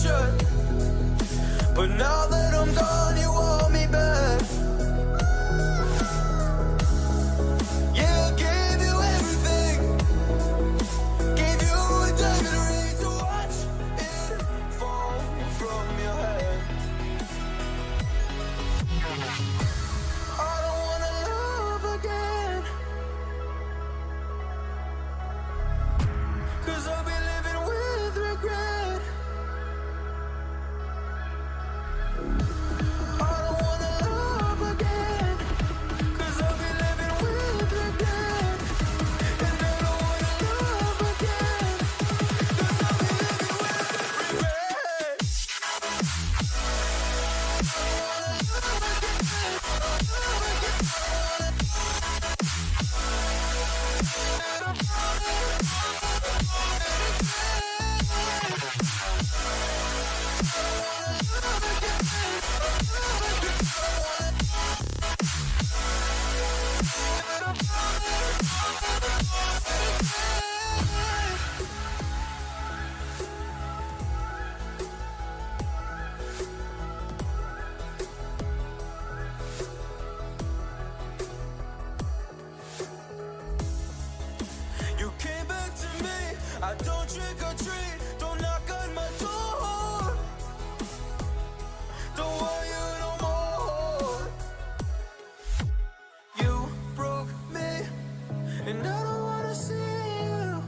shut. But now that I'm gone, you want me back. Yeah, I gave you everything. Gave you a diamond ring to watch it fall from your head. I don't wanna love again, 'cause I'll be living with regret. I don't wanna love again, 'cause I'll be living with regret. And I don't wanna love again, 'cause I'll be living with regret. You came back to me. I don't trick or treat. Don't knock on my door. Don't want you no more. You broke me, and I don't wanna see you.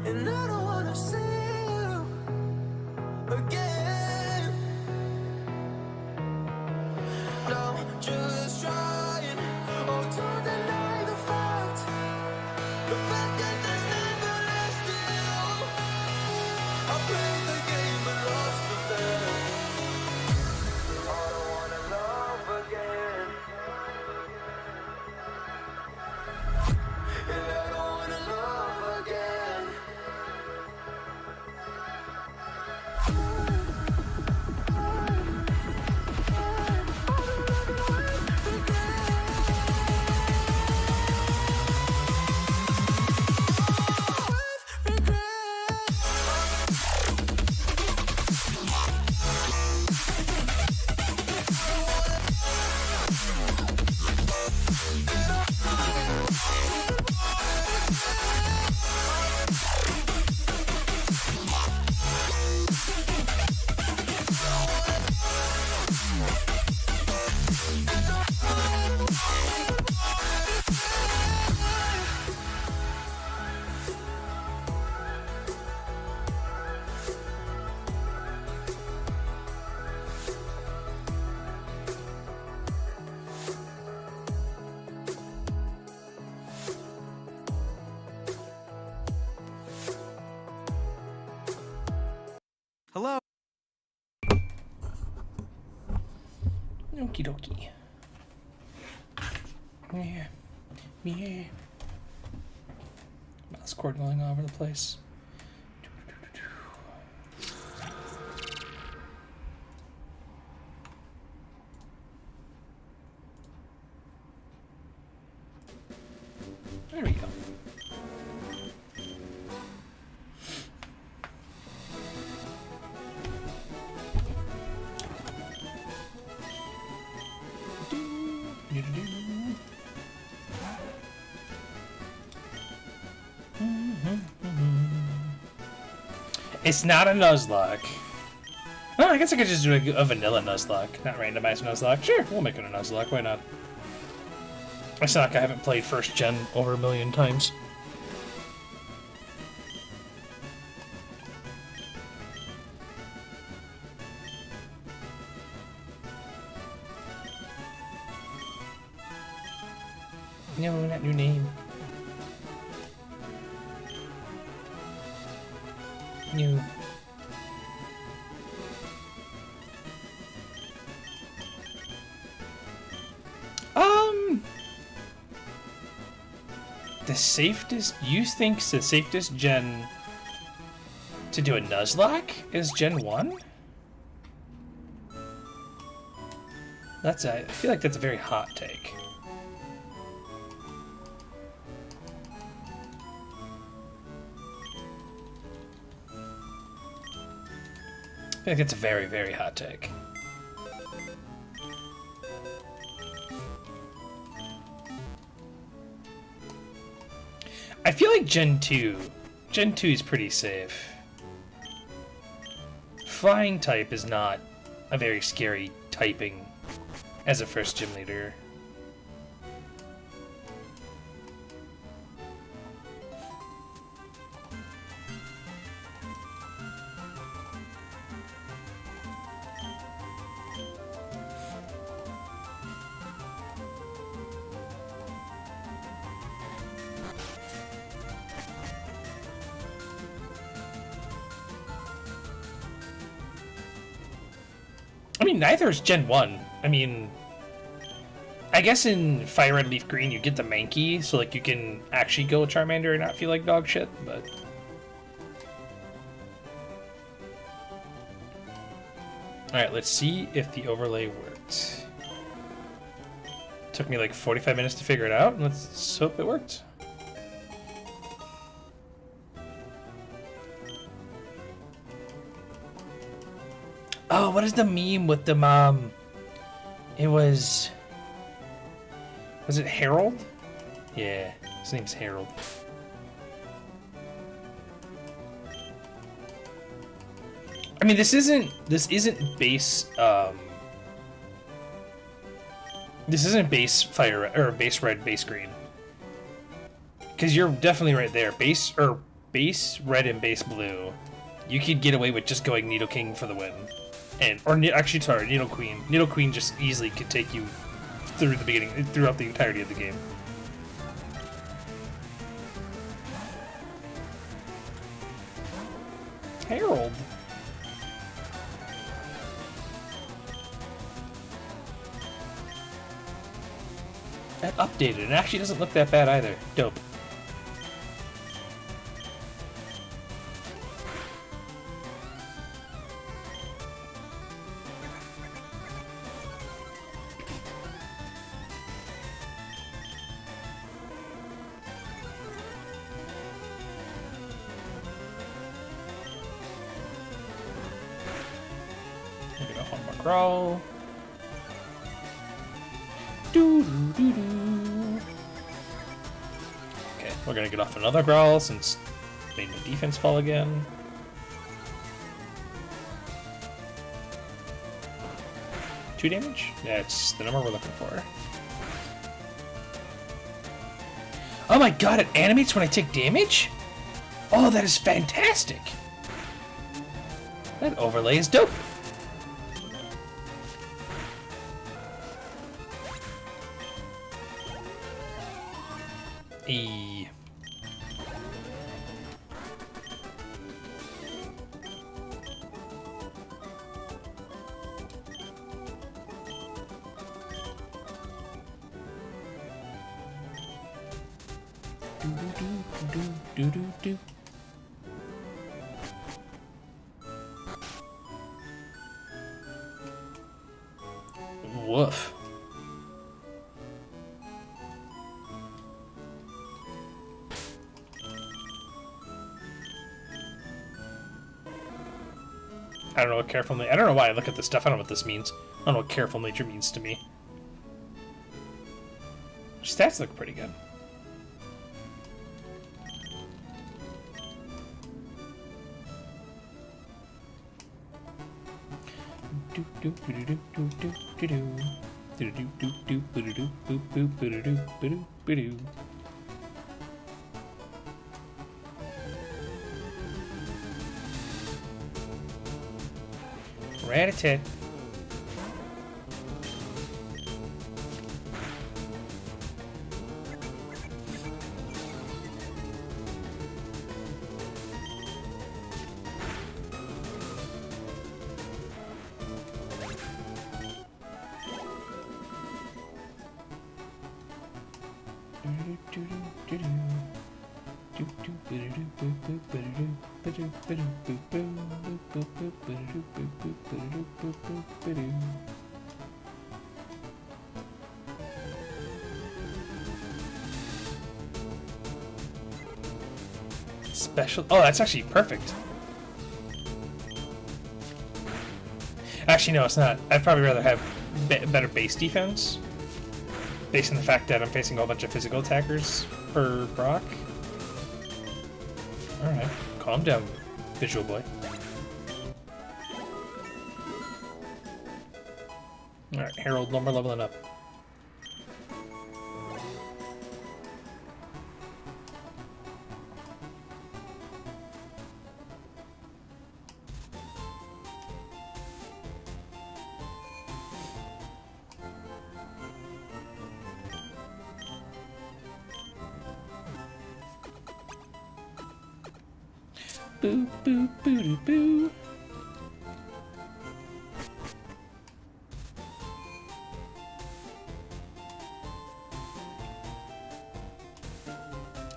And I don't wanna see you again. I'm just trying, oh, to deny the fact that there's never lasting. I played the game but lost the bet. I don't wanna love again, and I don't wanna love again. Hello? Okie dokie. Yeah. Yeah. Mouse cord going all over the place. There we go. It's not a Nuzlocke. Oh, I guess I could just do a vanilla Nuzlocke, not randomized Nuzlocke. Sure, we'll make it a Nuzlocke, why not? It's not like I haven't played first gen over 1,000,000 times. No, not your name. No. The safest, you think the safest gen to do a Nuzlocke is Gen 1? I feel like that's a very hot take. feel like it's a very, very hot take. I feel like Gen 2 is pretty safe. Flying type is not a very scary typing as a first gym leader. I mean, neither is Gen 1. I mean, I guess in FireRed Leaf Green you get the Mankey, so like you can actually go Charmander and not feel like dog shit, but... Alright, let's see if the overlay worked. Took me like 45 minutes to figure it out, and let's hope it worked. Oh, what is the meme with the mom? It was it Harold? Yeah, his name's Harold. I mean, this isn't base this isn't base fire or base red, base green. Because you're definitely right there. Base red and base blue. You could get away with just going Needle King for the win. Actually, sorry, Needle Queen. Needle Queen just easily could take you throughout the entirety of the game. Harold. That updated. It actually doesn't look that bad either. Dope. Growl. Okay, we're gonna get off another growl since it made my defense fall again. Two damage? That's the number we're looking for. Oh my god, it animates when I take damage? Oh, that is fantastic! That overlay is dope. E. Do. Woof. I don't know what careful nature. I don't know why I look at this stuff. I don't know what this means. I don't know what careful nature means to me. Stats look pretty good. Rat-a-tat. Special. Oh, that's actually perfect. Actually, no, it's not. I'd probably rather have better base defense, based on the fact that I'm facing a whole bunch of physical attackers for Brock. Alright, calm down, visual boy. Alright, Harold, no more leveling up. Boo, boo, boo, doo, boo.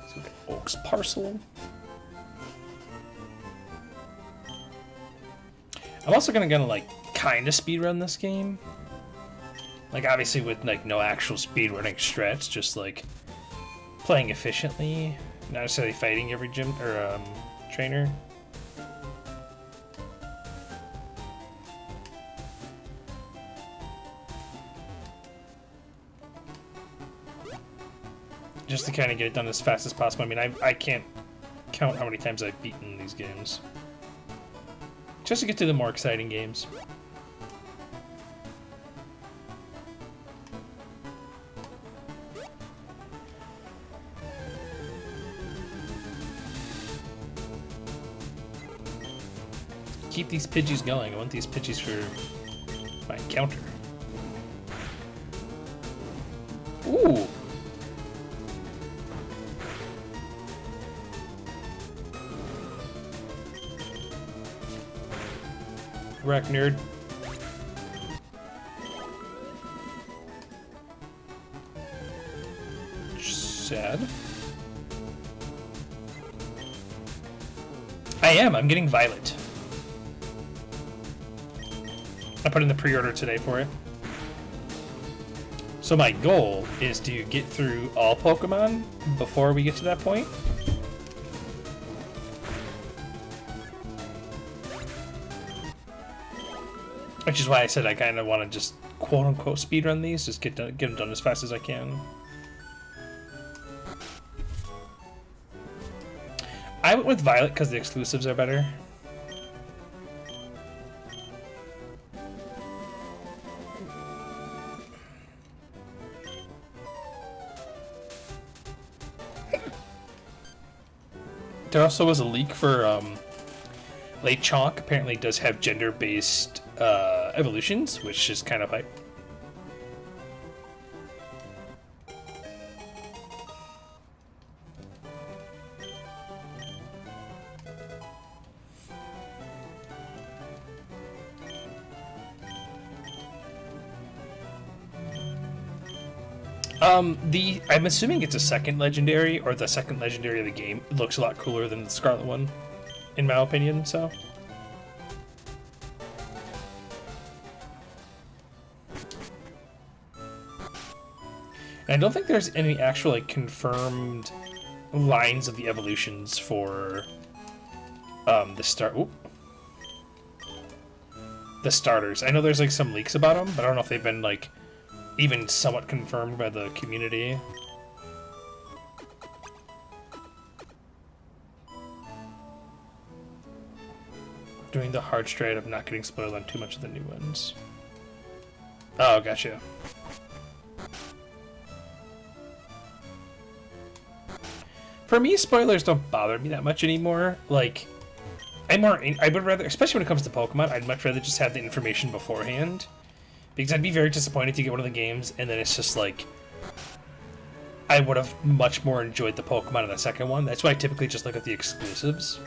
So the Oaks parcel. I'm also gonna like kind of speedrun this game. Like obviously with like no actual speedrunning stretch, just like playing efficiently, not necessarily fighting every gym or trainer. Just to kind of get it done as fast as possible. I mean, I can't count how many times I've beaten these games. Just to get to the more exciting games. Keep these Pidgeys going. I want these Pidgeys for my encounter. Ooh! Wreck nerd. Sad. I am. I'm getting Violet. I put in the pre-order today for it. So my goal is to get through all Pokemon before we get to that point. Which is why I said I kind of want to just quote-unquote speedrun these, just get them done as fast as I can. I went with Violet because the exclusives are better. There also was a leak for Lechonk. Apparently does have gender-based evolutions, which is kind of hype. I'm assuming it's a second legendary, or the second legendary of the game. It looks a lot cooler than the Scarlet one, in my opinion, so. And I don't think there's any actual, like, confirmed lines of the evolutions for, the starters. I know there's, like, some leaks about them, but I don't know if they've been, like, even somewhat confirmed by the community. Doing the hard straight of not getting spoiled on too much of the new ones. Oh, gotcha. For me, spoilers don't bother me that much anymore. Like, I would rather, especially when it comes to Pokemon, I'd much rather just have the information beforehand. Because I'd be very disappointed to get one of the games, and then it's just like, I would have much more enjoyed the Pokemon in the second one. That's why I typically just look at the exclusives.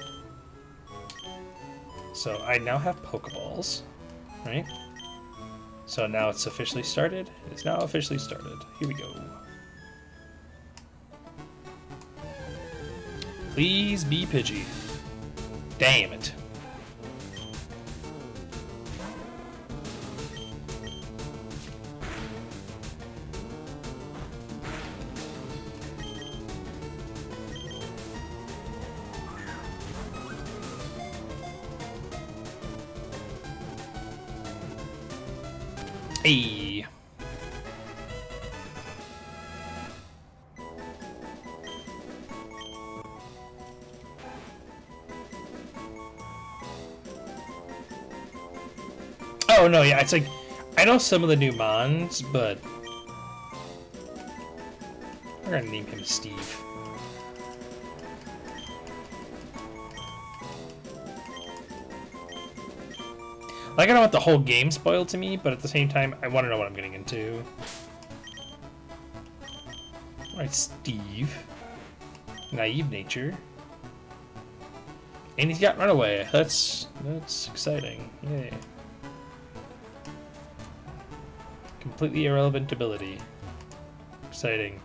So I now have Pokeballs, right? So now it's officially started. It's now officially started. Here we go. Please be Pidgey. Damn it. Hey. Oh no, yeah, it's like I know some of the new mons, but we're gonna name him Steve. Like, I don't want the whole game spoiled to me, but at the same time, I want to know what I'm getting into. Alright, Steve. Naive nature. And he's got runaway. That's exciting. Yay. Completely irrelevant ability. Exciting.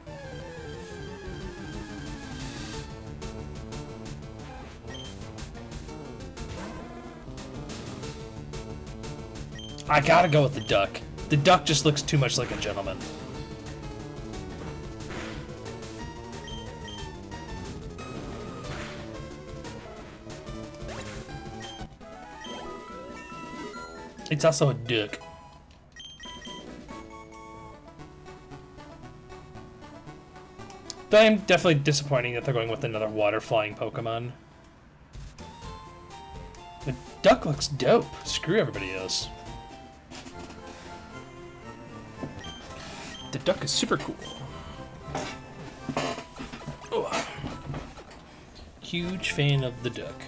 I gotta go with the duck. The duck just looks too much like a gentleman. It's also a duck. Though I'm definitely disappointing that they're going with another water flying Pokemon. The duck looks dope. Screw everybody else. The duck is super cool. Oh. Huge fan of the duck.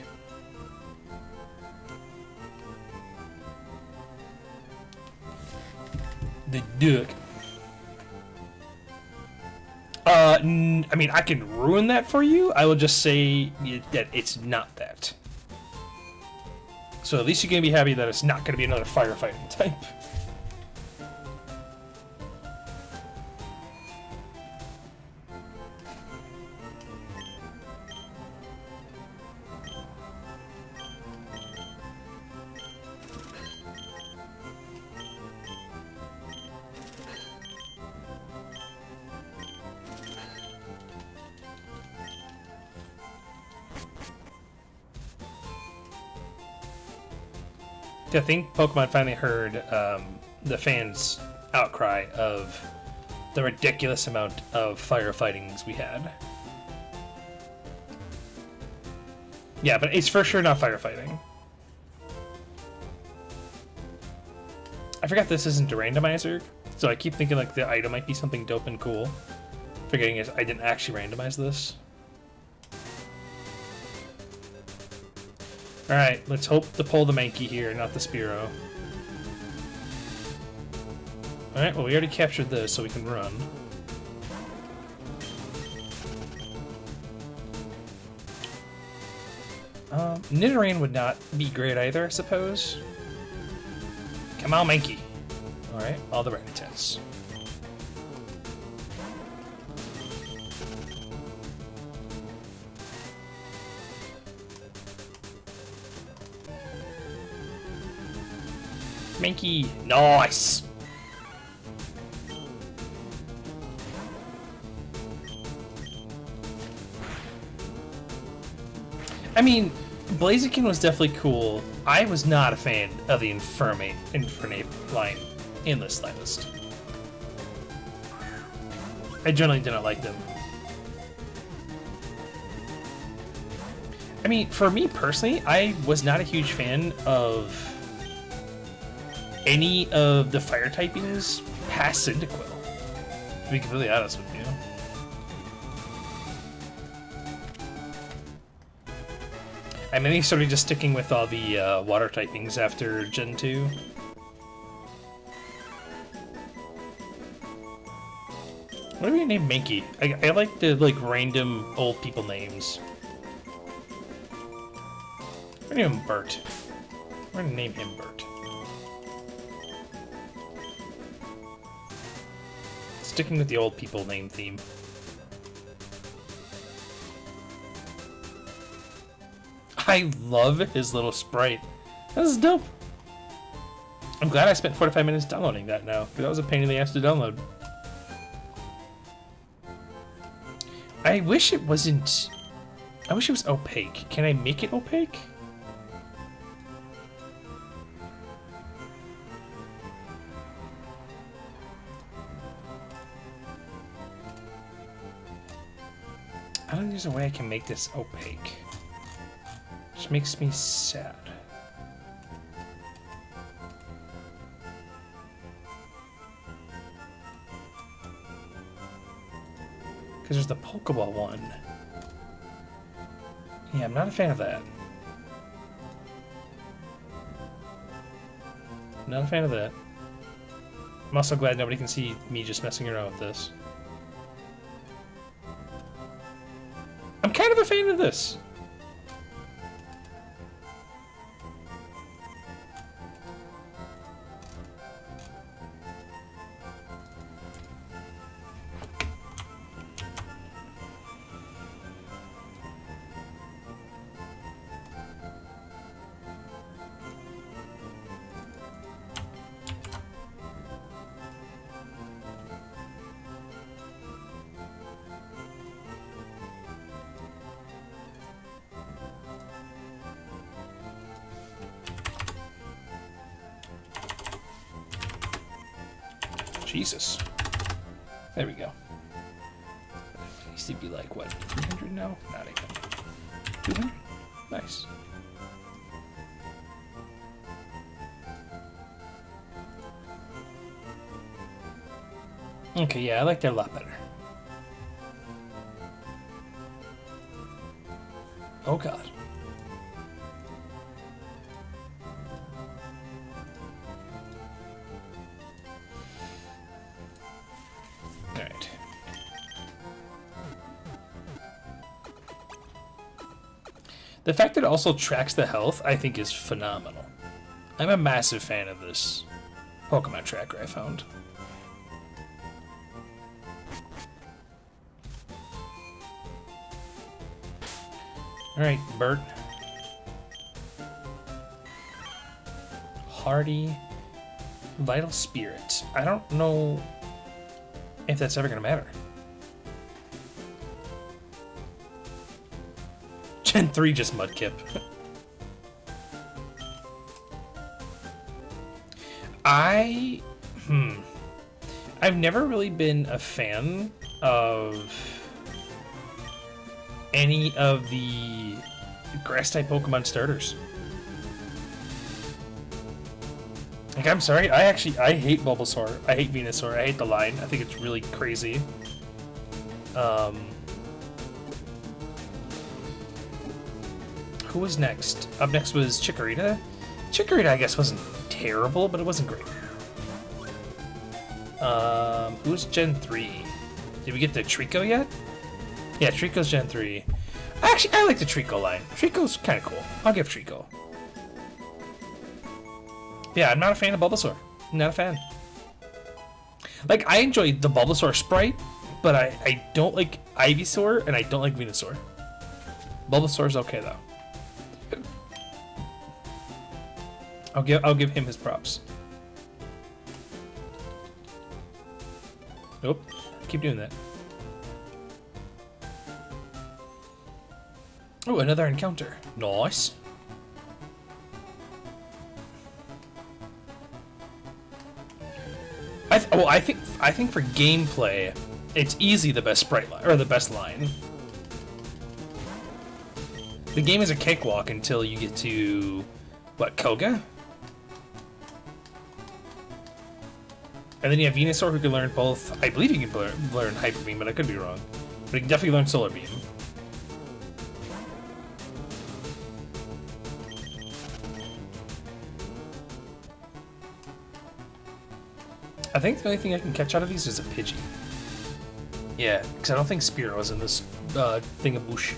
The duck. I mean, I can ruin that for you. I will just say that it's not that. So at least you're gonna be happy that it's not gonna be another firefighting type. I think Pokemon finally heard the fans' outcry of the ridiculous amount of firefightings we had. Yeah, but it's for sure not firefighting. I forgot this isn't a randomizer, so I keep thinking like the item might be something dope and cool. Forgetting is I didn't actually randomize this. Alright, let's hope to pull the Mankey here, not the Spearow. Alright, well we already captured this, so we can run. Nidoran would not be great either, I suppose. Come on, Mankey. Alright, all the Rattats. Mankey, nice! I mean, Blaziken was definitely cool. I was not a fan of the Infernape line in the slightest. I generally didn't like them. I mean, for me personally, I was not a huge fan of any of the fire typings past Cyndaquil, to be completely honest with you. I mainly started just sticking with all the water typings after Gen 2. What do we name Mankey? I like the random old people names. We're gonna name him Bert. We're gonna name him Bert. Sticking with the old people name theme. I love his little sprite. This is dope. I'm glad I spent 45 minutes downloading that now, because that was a pain in the ass to download. I wish it wasn't... I wish it was opaque. Can I make it opaque? think there's a way I can make this opaque. Which makes me sad. Because there's the Pokeball one. Yeah, I'm not a fan of that. Not a fan of that. I'm also glad nobody can see me just messing around with this. I'm kind of a fan of this. Jesus. There we go. It used to be like, what, 300 now? Not even. 200? Nice. Okay, yeah, I like that a lot better. Oh god. Alright. The fact that it also tracks the health, I think, is phenomenal. I'm a massive fan of this Pokemon tracker I found. Alright, Bert. Hardy. Vital Spirit. I don't know if that's ever going to matter. Gen 3 just Mudkip. I've never really been a fan of any of the grass-type Pokemon starters. Like, I'm sorry, I hate Bulbasaur. I hate Venusaur. I hate the line. I think it's really crazy. Who was next? Up next was Chikorita. Chikorita, I guess, wasn't terrible, but it wasn't great. Who's Gen 3? Did we get the Trico yet? Yeah, Trico's Gen 3. Actually, I like the Trico line. Trico's kind of cool. I'll give Trico. Yeah, I'm not a fan of Bulbasaur. I'm not a fan. Like, I enjoy the Bulbasaur sprite, but I don't like Ivysaur, and I don't like Venusaur. Bulbasaur's okay, though. I'll give him his props. Nope. Keep doing that. Oh, another encounter. Nice. I think for gameplay, it's easily the best sprite line, or the best line. The game is a cakewalk until you get to what, Koga? And then you have Venusaur, who can learn both. I believe you can learn Hyper Beam, but I could be wrong. But he can definitely learn Solar Beam. I think the only thing I can catch out of these is a Pidgey. Yeah, because I don't think Spearow was in this thing of bush.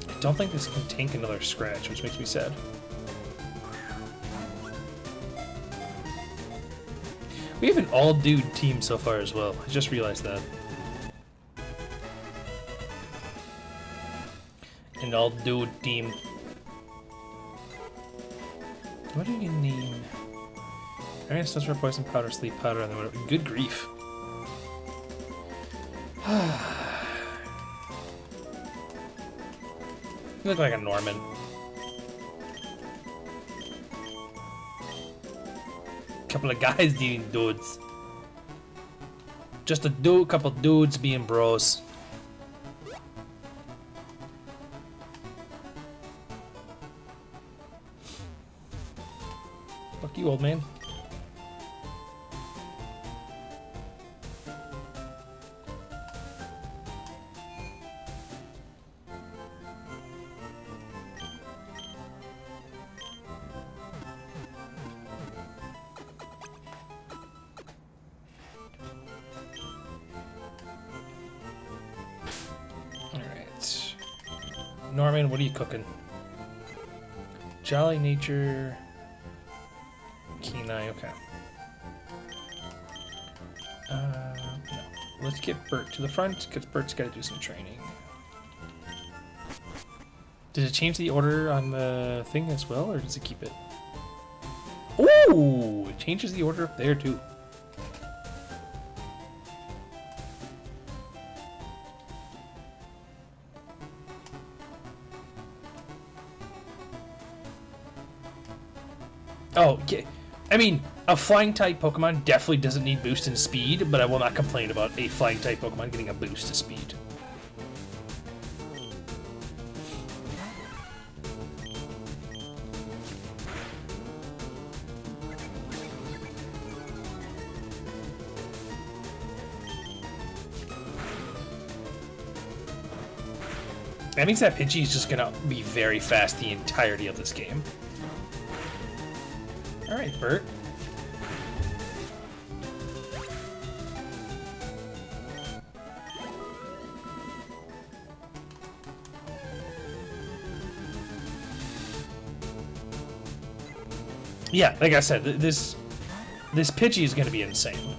I don't think this can tank another scratch, which makes me sad. We have an all-dude team so far as well. I just realized that. An all-dude team. What do you name? I mean, stuff for poison powder, sleep powder, and then whatever. Good grief. You look like a Norman. Couple of guys being dudes. Just a couple dudes being bros. Fuck you, old man. Alright. Norman, what are you cooking? Jolly Nature... Kenai, okay. No. Let's get Bert to the front, because Bert's got to do some training. Did it change the order on the thing as well, or does it keep it? Ooh! It changes the order up there, too. Oh, okay. I mean, a flying type Pokemon definitely doesn't need boost in speed, but I will not complain about a flying type Pokemon getting a boost to speed. That means that Pidgey is just gonna be very fast the entirety of this game. Alright, Bert. Yeah, like I said, this Pidgey is going to be insane.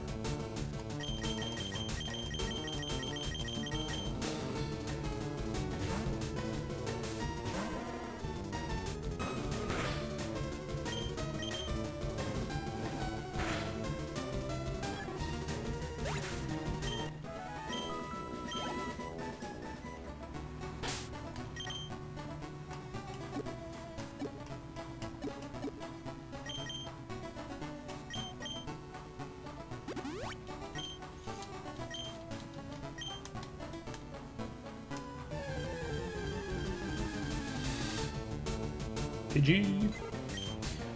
Pidgey.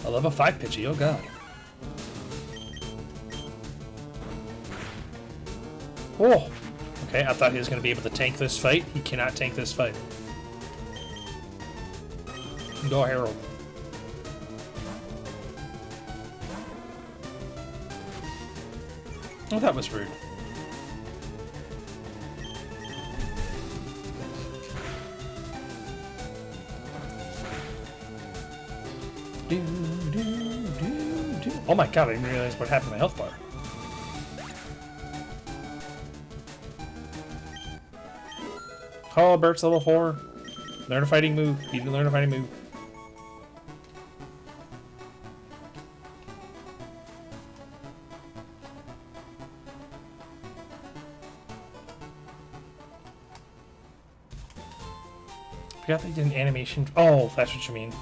I love a 5 Pidgey, oh god. Oh! Okay, I thought he was going to be able to tank this fight. He cannot tank this fight. Go Harold. Oh, that was rude. Oh my god, I didn't realize what happened to my health bar. Oh, Bert's level 4. Learn a fighting move. You can learn a fighting move. I forgot they did an animation. Oh, that's what you mean.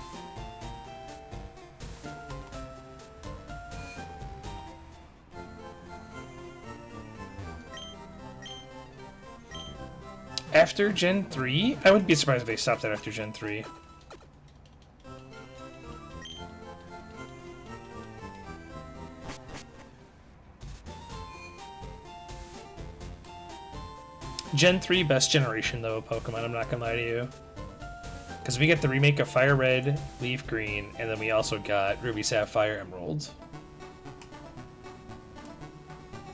After Gen 3? I wouldn't be surprised if they stopped that after Gen 3. Gen 3, best generation though of Pokemon, I'm not gonna lie to you. Because we get the remake of Fire Red, Leaf Green, and then we also got Ruby Sapphire Emerald.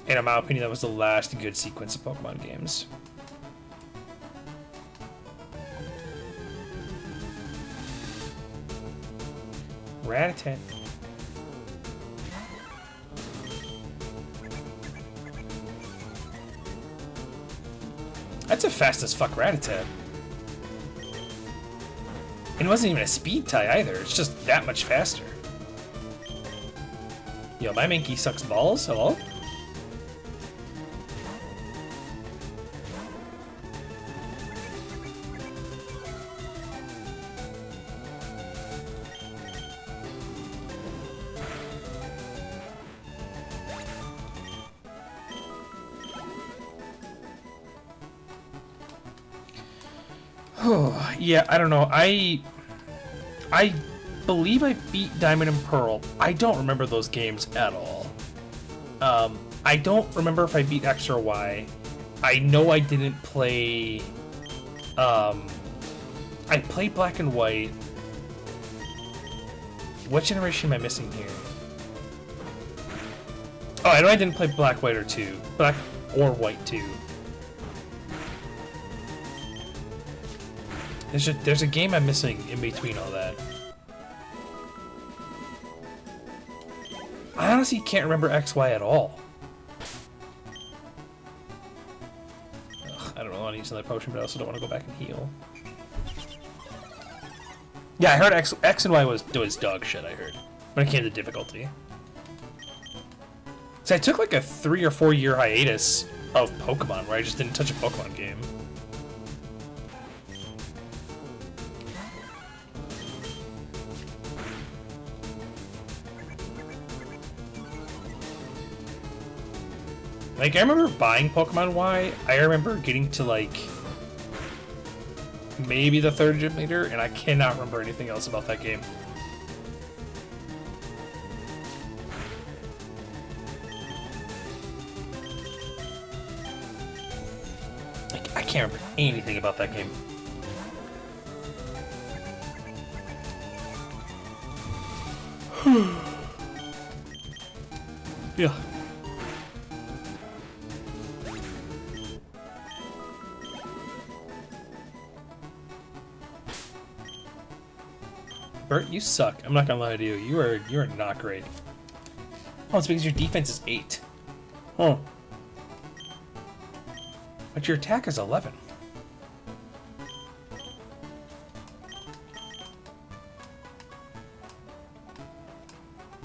And in my opinion, that was the last good sequence of Pokemon games. Rattata. That's a fast as fuck Rattata. And it wasn't even a speed tie either, it's just that much faster. Yo, my Mankey sucks balls, hello? Oh, yeah, I don't know. I believe I beat Diamond and Pearl. I don't remember those games at all. I don't remember if I beat X or Y. I know I didn't play... I played Black and White. What generation am I missing here? Oh, I know I didn't play Black, White, or 2. Black or White 2. There's a game I'm missing in between all that. I honestly can't remember XY at all. Ugh, I don't know, I want to use another potion, but I also don't want to go back and heal. Yeah, I heard X and Y was dog shit, I heard. When it came to difficulty. So I took like a 3 or 4 year hiatus of Pokemon where I just didn't touch a Pokemon game. Like, I remember buying Pokemon Y. I remember getting to, like, maybe the 3rd gym leader, and I cannot remember anything else about that game. Like, I can't remember anything about that game. Yeah. Bert, you suck. I'm not gonna lie to you. You are not great. Oh, it's because your defense is 8. Oh. But your attack is 11.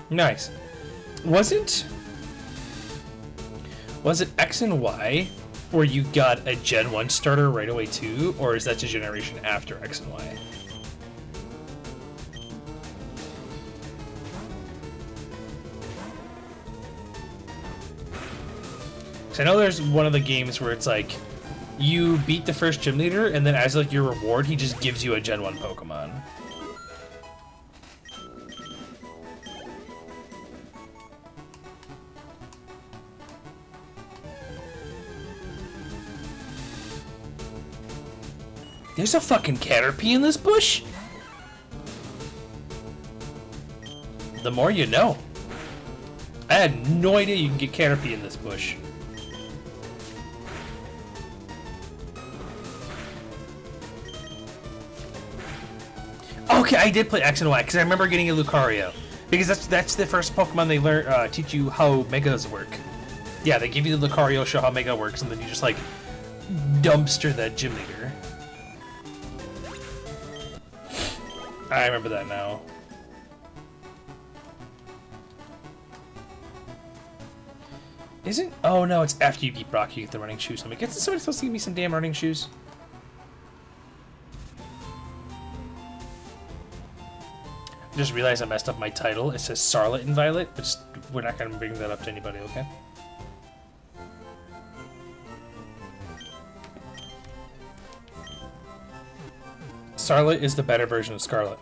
Nice. Was it X and Y where you got a Gen 1 starter right away too, or is that a generation after X and Y? I know there's one of the games where it's like you beat the first gym leader, and then as like your reward, he just gives you a Gen 1 Pokemon. There's a fucking Caterpie in this bush? The more you know. I had no idea you can get Caterpie in this bush. Okay, I did play X and Y because I remember getting a Lucario, because that's the first Pokemon they learn teach you how Megas work. Yeah, they give you the Lucario, show how Mega works, and then you just like dumpster that gym leader. I remember that now. Isn't? Oh no, it's after you beat Brock you get the running shoes. I'm like, isn't somebody supposed to give me some damn running shoes? Just realized I messed up my title. It says Sarlet and Violet, but we're not going to bring that up to anybody, okay? Sarlet is the better version of Scarlet.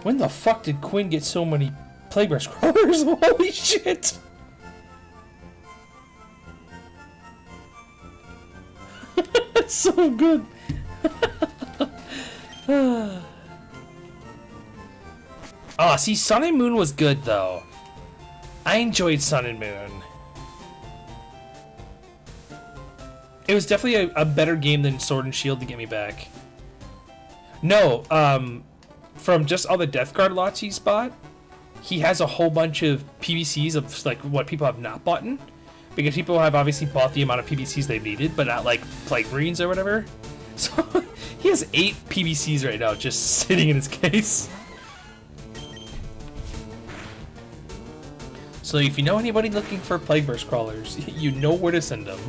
When the fuck did Quinn get so many Plagueburst crawlers? Holy shit! That's so good. Oh, see, Sun and Moon was good though. I enjoyed Sun and Moon. It was definitely a better game than Sword and Shield to get me back. No, from just all the Death Guard lots he's bought, he has a whole bunch of PVCs of like what people have not bought in, because people have obviously bought the amount of PVCs they needed, but not like Plague Marines or whatever. So he has 8 PVCs right now just sitting in his case. So if you know anybody looking for Plagueburst crawlers, you know where to send them.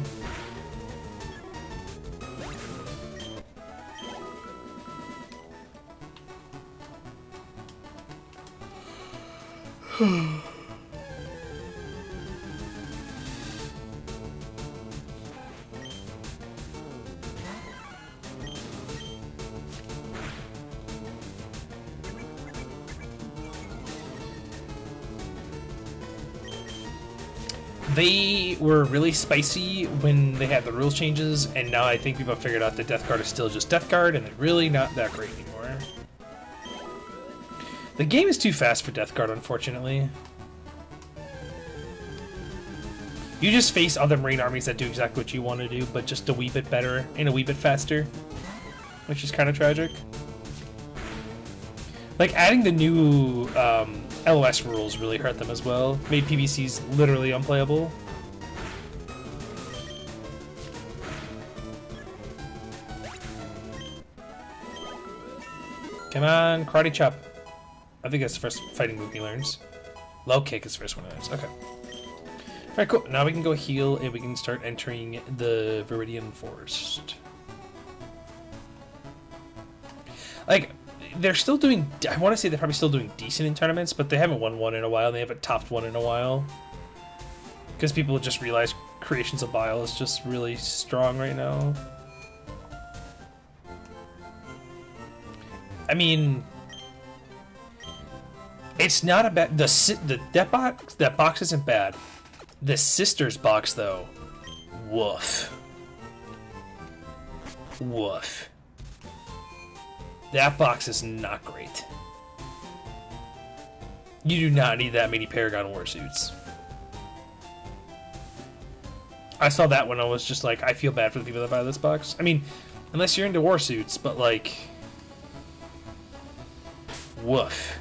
They were really spicy when they had the rules changes, and now I think people have figured out that Death Guard is still just Death Guard, and they're really not that great anymore. The game is too fast for Death Guard, unfortunately. You just face other Marine armies that do exactly what you want to do, but just a wee bit better and a wee bit faster, which is kind of tragic. Like, adding the new LOS rules really hurt them as well. Made PVCs literally unplayable. Come on, karate chop. I think that's the first fighting move he learns. Low kick is the first one he learns. Okay. Alright, cool. Now we can go heal and we can start entering the Viridian Forest. Like, they're still doing... I want to say they're probably still doing decent in tournaments, but they haven't won one in a while. They haven't topped one in a while. Because people just realize Creations of Bile is just really strong right now. I mean... It's not a bad... That box isn't bad. The Sisters box, though. Woof. Woof. That box is not great. You do not need that many Paragon Warsuits. I saw that when I was just like, I feel bad for the people that buy this box. I mean, unless you're into Warsuits, but like... Woof.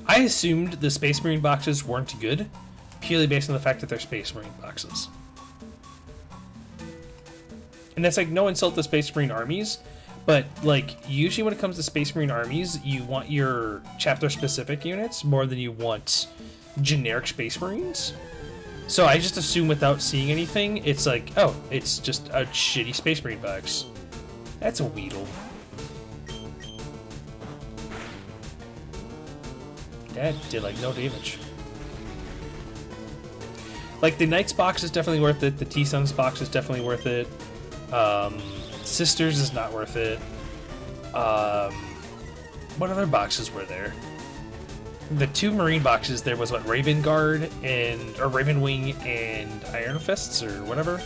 I assumed the Space Marine boxes weren't good, purely based on the fact that they're Space Marine boxes. And that's like no insult to Space Marine armies, but like usually when it comes to Space Marine armies, you want your chapter-specific units more than you want generic Space Marines. So I just assume without seeing anything, it's like, oh, it's just a shitty Space Marine box. That's a Weedle. That did like no damage. Like the Knights box is definitely worth it. The T-Suns box is definitely worth it. Sisters is not worth it. What other boxes were there? The two Marine boxes there was what, Raven Guard or Raven Wing and Iron Fists or whatever.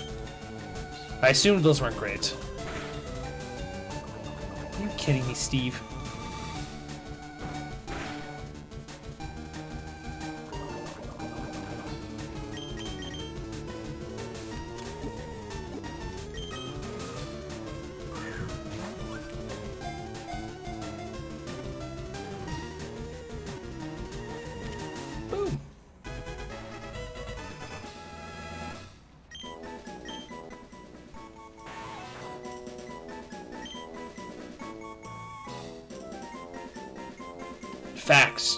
I assumed those weren't great. Are you kidding me, Steve? Facts.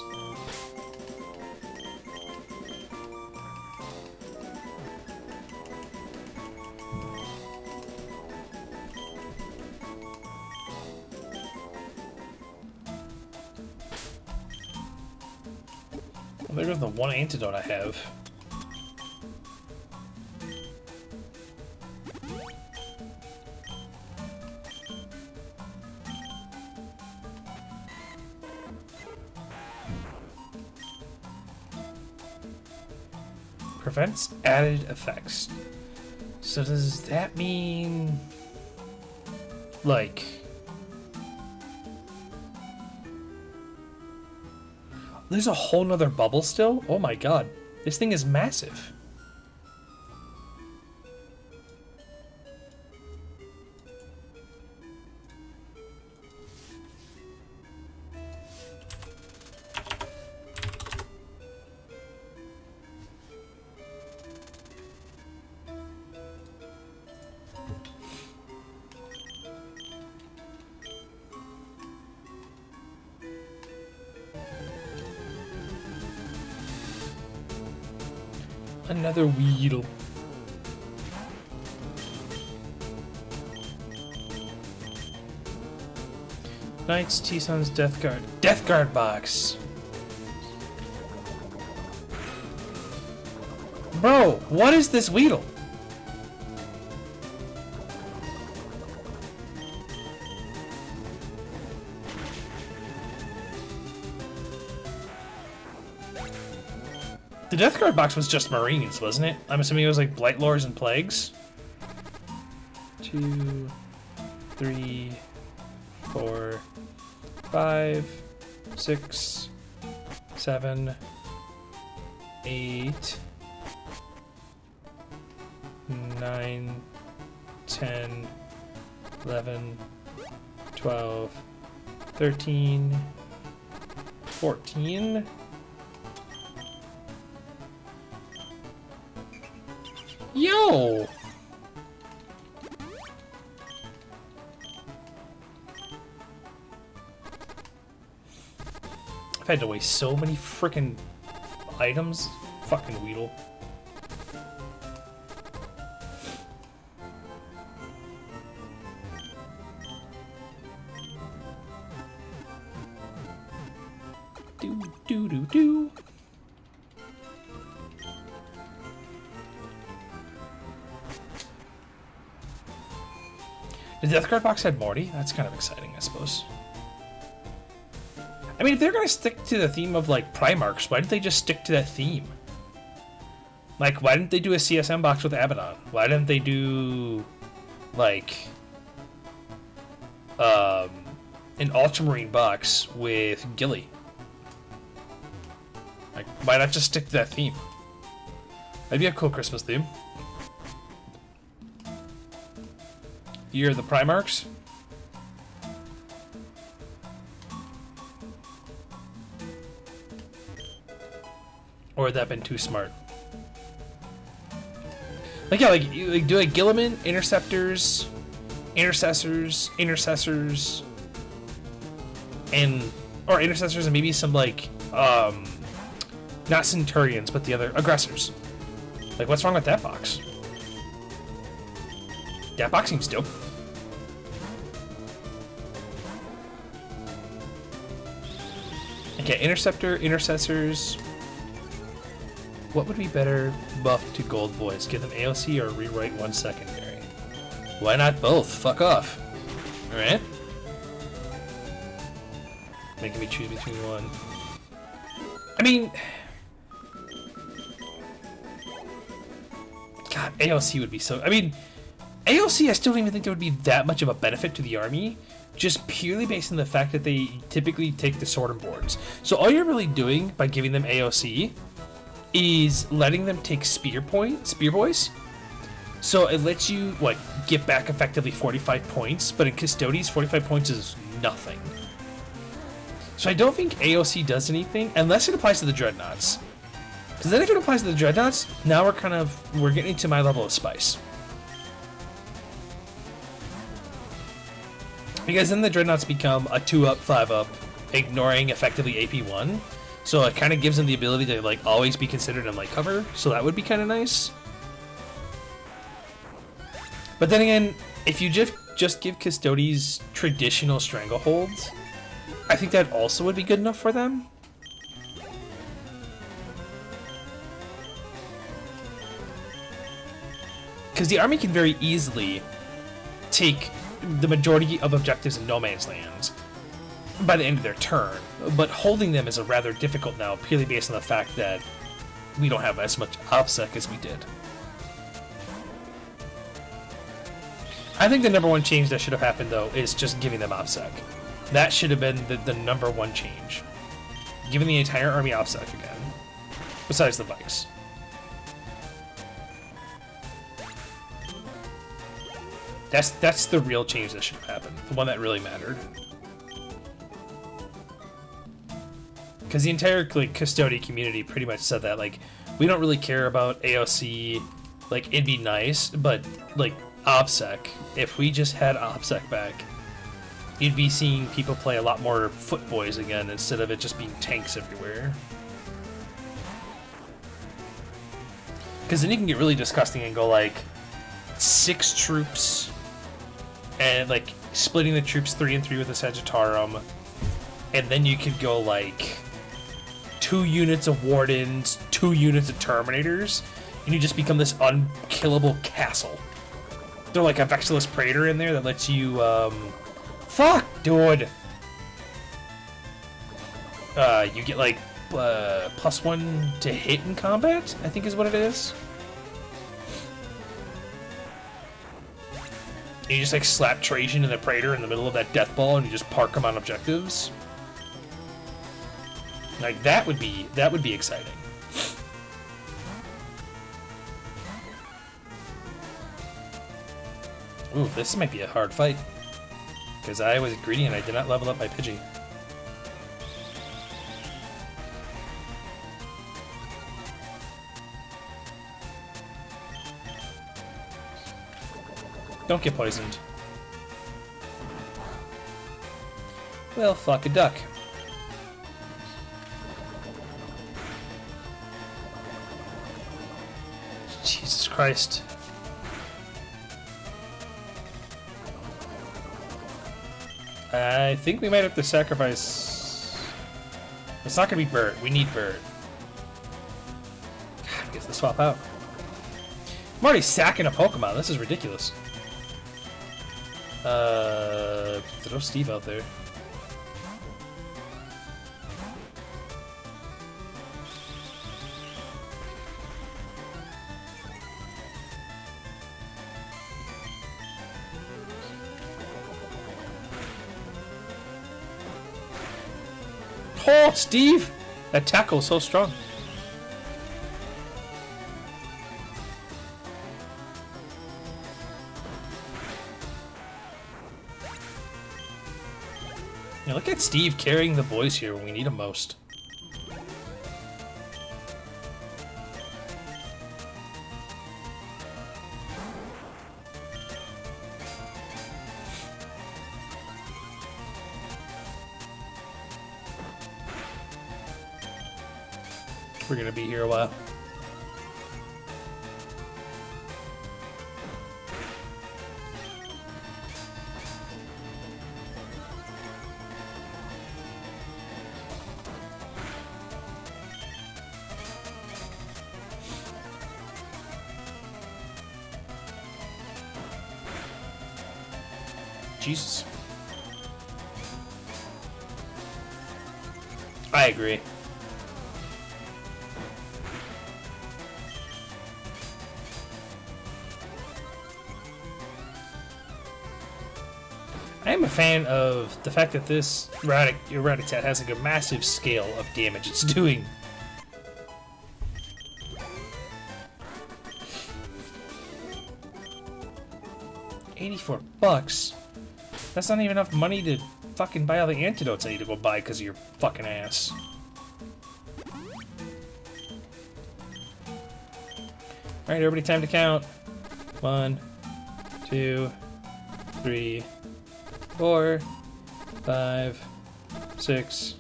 Well, there goes the one antidote I have. Prevents added effects. So does that mean... like... there's a whole nother bubble still? Oh my god. This thing is massive. Another Weedle. Knights, T-Sun's Death Guard. Death Guard box! Bro, what is this Weedle? The Death Guard box was just Marines, wasn't it? I'm assuming it was like Blight Lords and Plagues. 2, 3, 4, 5, 6, 7, 8, 9, 10, 11, 12, 13, 14. Yo! I've had to waste so many freaking items. Fucking Weedle. Do. The Death Guard box had Morty? That's kind of exciting, I suppose. I mean, if they're gonna stick to the theme of, like, Primarchs, why didn't they just stick to that theme? Like, why didn't they do a CSM box with Abaddon? Why didn't they do, like, an Ultramarine box with Gilly? Like, why not just stick to that theme? That'd be a cool Christmas theme. Year of the Primarchs. Or would that have been too smart? Like, yeah, like do a Gilliman, Interceptors, Intercessors, and or Intercessors and maybe some like not Centurions, but the other aggressors. Like, what's wrong with that box? That box seems dope. Okay, Interceptor, Intercessors. What would be better buff to Gold Boys? Give them AOC or rewrite one secondary? Why not both? Fuck off. Alright? Making me choose between one. I mean... God, AOC would be so... I mean, AOC I still don't even think there would be that much of a benefit to the army, just purely based on the fact that they typically take the sword and boards. So all you're really doing by giving them AOC is letting them take spear boys. So it lets you, what, get back effectively 45 points, but in Custodes, 45 points is nothing. So I don't think AOC does anything, unless it applies to the Dreadnoughts. Because then if it applies to the Dreadnoughts, now we're getting to my level of spice. Because then the Dreadnoughts become a 2-up, 5-up, ignoring effectively AP1. So it kind of gives them the ability to, like, always be considered in light cover. So that would be kind of nice. But then again, if you just give Custodes traditional strangleholds, I think that also would be good enough for them. Because the army can very easily take the majority of objectives in No Man's Land by the end of their turn, but holding them is a rather difficult now, purely based on the fact that we don't have as much OPSEC as we did. I think the number one change that should have happened, though, is just giving them OPSEC. That should have been the number one change. Giving the entire army OPSEC again, besides the bikes. That's the real change that should have happened, the one that really mattered. Because the entire, like, Custodian community pretty much said that, like, we don't really care about AOC, like, it'd be nice, but, like, OPSEC, if we just had OPSEC back, you'd be seeing people play a lot more foot boys again, instead of it just being tanks everywhere. Because then you can get really disgusting and go like 6 troops and like splitting the troops 3 and 3 with a Sagittarum, and then you could go like 2 units of Wardens, 2 units of Terminators, and you just become this unkillable castle. They're like a Vexillus Praetor in there that lets you, fuck, dude! You get like, +1 to hit in combat, I think is what it is. And you just like slap Trajan and the Praetor in the middle of that death ball and you just park them on objectives. Like that would be exciting. Ooh, this might be a hard fight. Because I was greedy and I did not level up my Pidgey. Don't get poisoned. Well, fuck a duck. Jesus Christ. I think we might have to sacrifice... It's not gonna be Bert. We need Bert. God, we have to swap out. I'm already sacking a Pokemon. This is ridiculous. Throw Steve out there. Oh, Steve! That tackle is so strong. Yeah, look at Steve carrying the boys here when we need him most. We're gonna be here a while. Jesus. I agree. I am a fan of the fact that this Rattata has like a massive scale of damage it's doing. $84. That's not even enough money to fucking buy all the antidotes I need to go buy because of your fucking ass. Alright, everybody, time to count. 1, 2, 3, 4, 5, 6,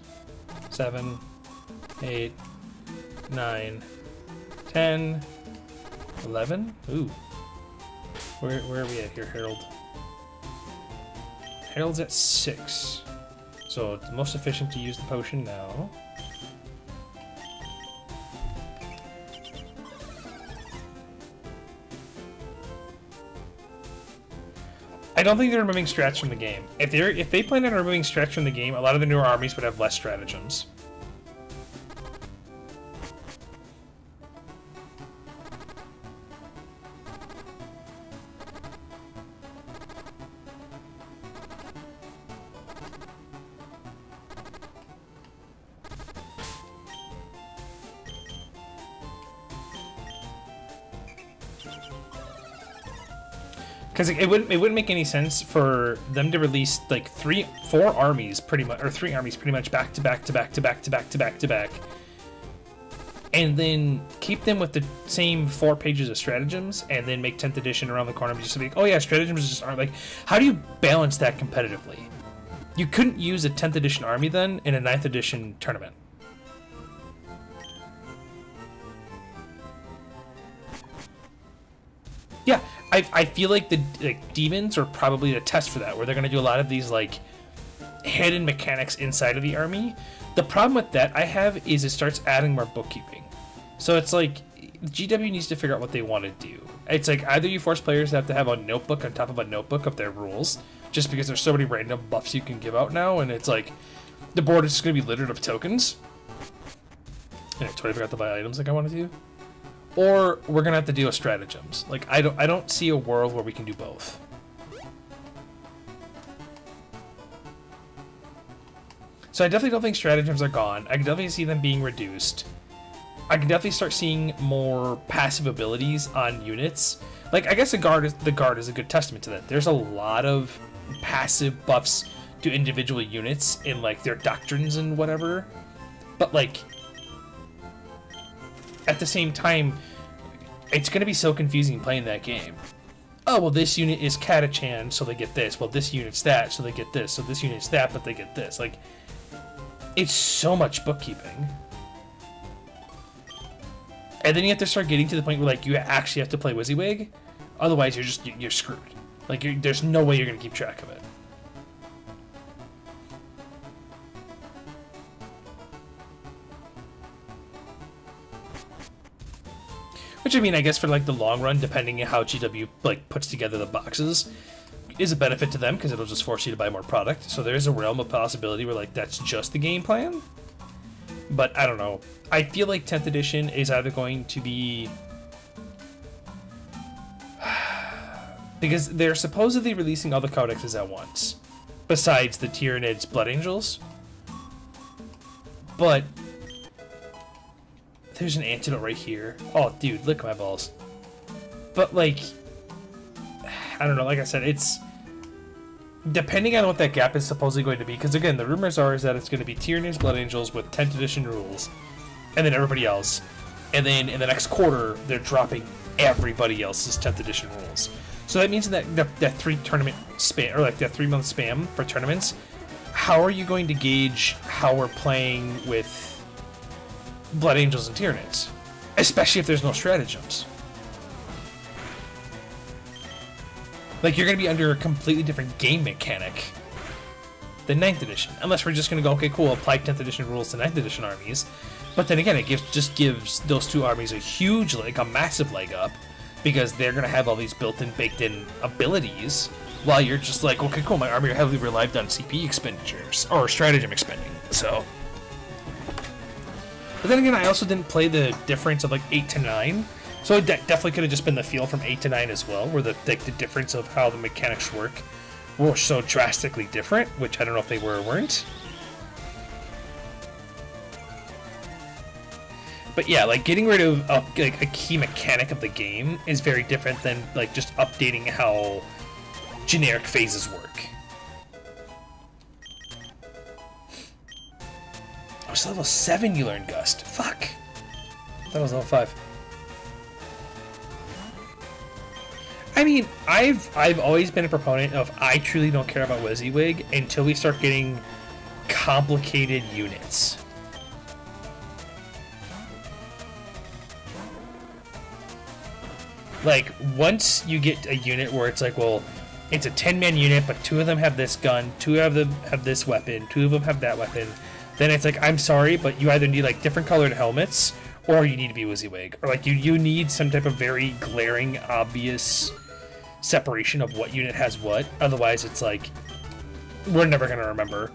7, 8, 9, 10, 11. Ooh. Where are we at here, Harold? Harold's at 6. So it's most efficient to use the potion now. I don't think they're removing strats from the game. If they plan on removing strats from the game, a lot of the newer armies would have less stratagems. Because it wouldn't make any sense for them to release like 4 armies pretty much, or 3 armies pretty much back to back to back to back to back to back to back, and then keep them with the same 4 pages of stratagems, and then make 10th edition around the corner and just be like, oh yeah, stratagems just aren't like. How do you balance that competitively? You couldn't use a 10th edition army then in a 9th edition tournament. I feel like the demons are probably the test for that, where they're gonna do a lot of these like hidden mechanics inside of the army. The problem with that I have is it starts adding more bookkeeping. So it's like GW needs to figure out what they want to do. It's like either you force players to have a notebook on top of a notebook of their rules, just because there's so many random buffs you can give out now, and it's like the board is just gonna be littered of tokens. And I totally forgot to buy items like I wanted to. Or we're gonna have to deal with stratagems. Like I don't see a world where we can do both. So I definitely don't think stratagems are gone. I can definitely see them being reduced. I can definitely start seeing more passive abilities on units. Like I guess the guard is a good testament to that. There's a lot of passive buffs to individual units in like their doctrines and whatever. But like at the same time, it's going to be so confusing playing that game. Oh, well, this unit is Catachan, so they get this. Well, this unit's that, so they get this. So this unit's that, but they get this. Like, it's so much bookkeeping. And then you have to start getting to the point where, like, you actually have to play WYSIWYG. Otherwise, you're screwed. Like, there's no way you're going to keep track of it. Which, I mean, I guess for, like, the long run, depending on how GW, like, puts together the boxes, is a benefit to them, because it'll just force you to buy more product. So there is a realm of possibility where, like, that's just the game plan. But, I don't know. I feel like 10th edition is either going to be... because they're supposedly releasing all the codexes at once, besides the Tyranids Blood Angels. But... there's an antidote right here. Oh, dude, lick my balls. But, like, I don't know, like I said, it's... depending on what that gap is supposedly going to be, because, again, the rumors are is that it's going to be Tyranids Blood Angels with 10th edition rules, and then everybody else. And then in the next quarter, they're dropping everybody else's 10th edition rules. So that means that 3 tournament span, or like that 3 month spam for tournaments, how are you going to gauge how we're playing with Blood Angels and Tyranids, especially if there's no stratagems? Like, you're going to be under a completely different game mechanic than 9th edition, unless we're just going to go, okay, cool, apply 10th edition rules to 9th edition armies. But then again, it just gives those two armies a massive leg up, because they're going to have all these built-in, baked-in abilities, while you're just like, okay, cool, my army are heavily relied on CP expenditures, or stratagem expending, so... But then again, I also didn't play the difference of like 8 to 9, so it definitely could have just been the feel from 8 to 9 as well, where the difference of how the mechanics work were so drastically different, which I don't know if they were or weren't. But yeah, like getting rid of like a key mechanic of the game is very different than like just updating how generic phases work. Oh, it's level 7 you learned Gust. Fuck. That was level 5. I mean, I've always been a proponent of I truly don't care about WYSIWYG until we start getting complicated units. Like, once you get a unit where it's like, well, it's a 10-man unit, but 2 of them have this gun, 2 of them have this weapon, 2 of them have that weapon, then it's like, I'm sorry, but you either need, like, different colored helmets, or you need to be WYSIWYG. Or, like, you need some type of very glaring, obvious separation of what unit has what. Otherwise, it's like, we're never going to remember.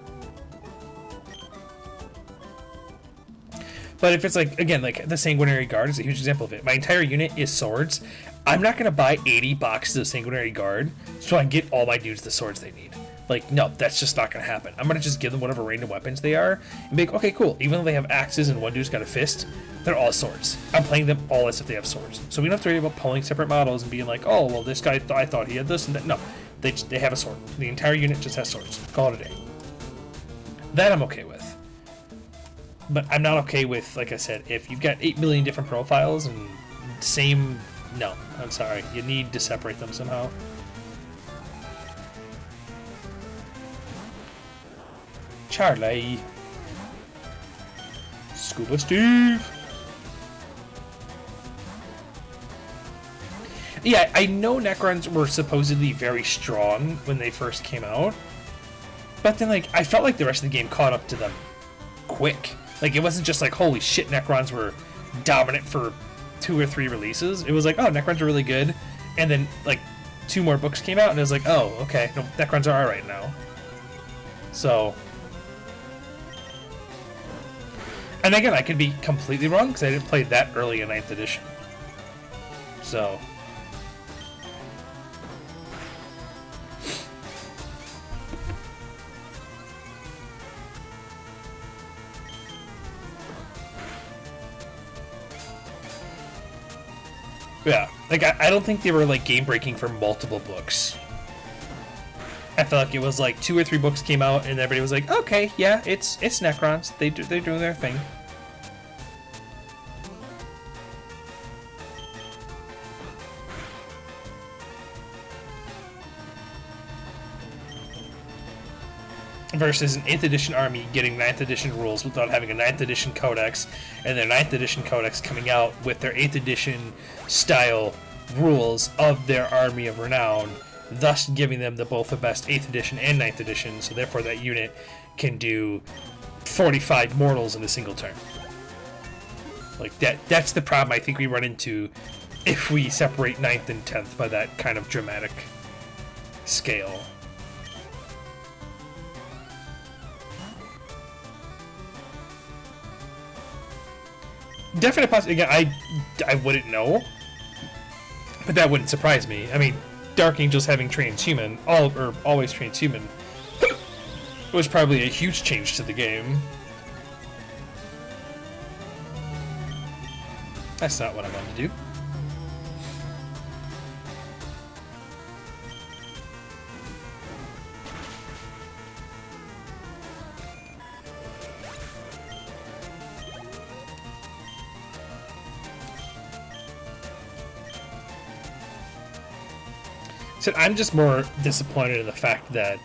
But if it's like, again, like the Sanguinary Guard is a huge example of it. My entire unit is swords. I'm not going to buy 80 boxes of Sanguinary Guard so I can get all my dudes the swords they need. Like, no, that's just not going to happen. I'm going to just give them whatever random weapons they are and be like, okay, cool. Even though they have axes and one dude's got a fist, they're all swords. I'm playing them all as if they have swords. So we don't have to worry about pulling separate models and being like, oh, well, this guy, I thought he had this and that. No, they have a sword. The entire unit just has swords. Call it a day. That I'm okay with. But I'm not okay with, like I said, if you've got 8 million different profiles and same... No, I'm sorry. You need to separate them somehow. Charlie. Scuba Steve. Yeah, I know Necrons were supposedly very strong when they first came out, but then like I felt like the rest of the game caught up to them quick. Like it wasn't just like holy shit, Necrons were dominant for 2 or 3 releases. It was like, oh, Necrons are really good, and then like 2 more books came out, and it was like, oh, okay, no, Necrons are alright now. So, and again, I could be completely wrong because I didn't play that early in 9th edition. So. Yeah, like I don't think they were like game breaking for multiple books. I felt like it was like 2 or 3 books came out and everybody was like, okay, yeah, it's Necrons. They're doing their thing. Versus an 8th edition army getting 9th edition rules without having a 9th edition codex, and their 9th edition codex coming out with their 8th edition style rules of their army of renown, thus giving them both the best 8th edition and 9th edition, so therefore that unit can do 45 mortals in a single turn. Like that's the problem I think we run into if we separate 9th and 10th by that kind of dramatic scale. Definite possibility. Again, I wouldn't know, but that wouldn't surprise me. I mean, Dark Angels having transhuman, always transhuman, was probably a huge change to the game. That's not what I wanted to do. So I'm just more disappointed in the fact that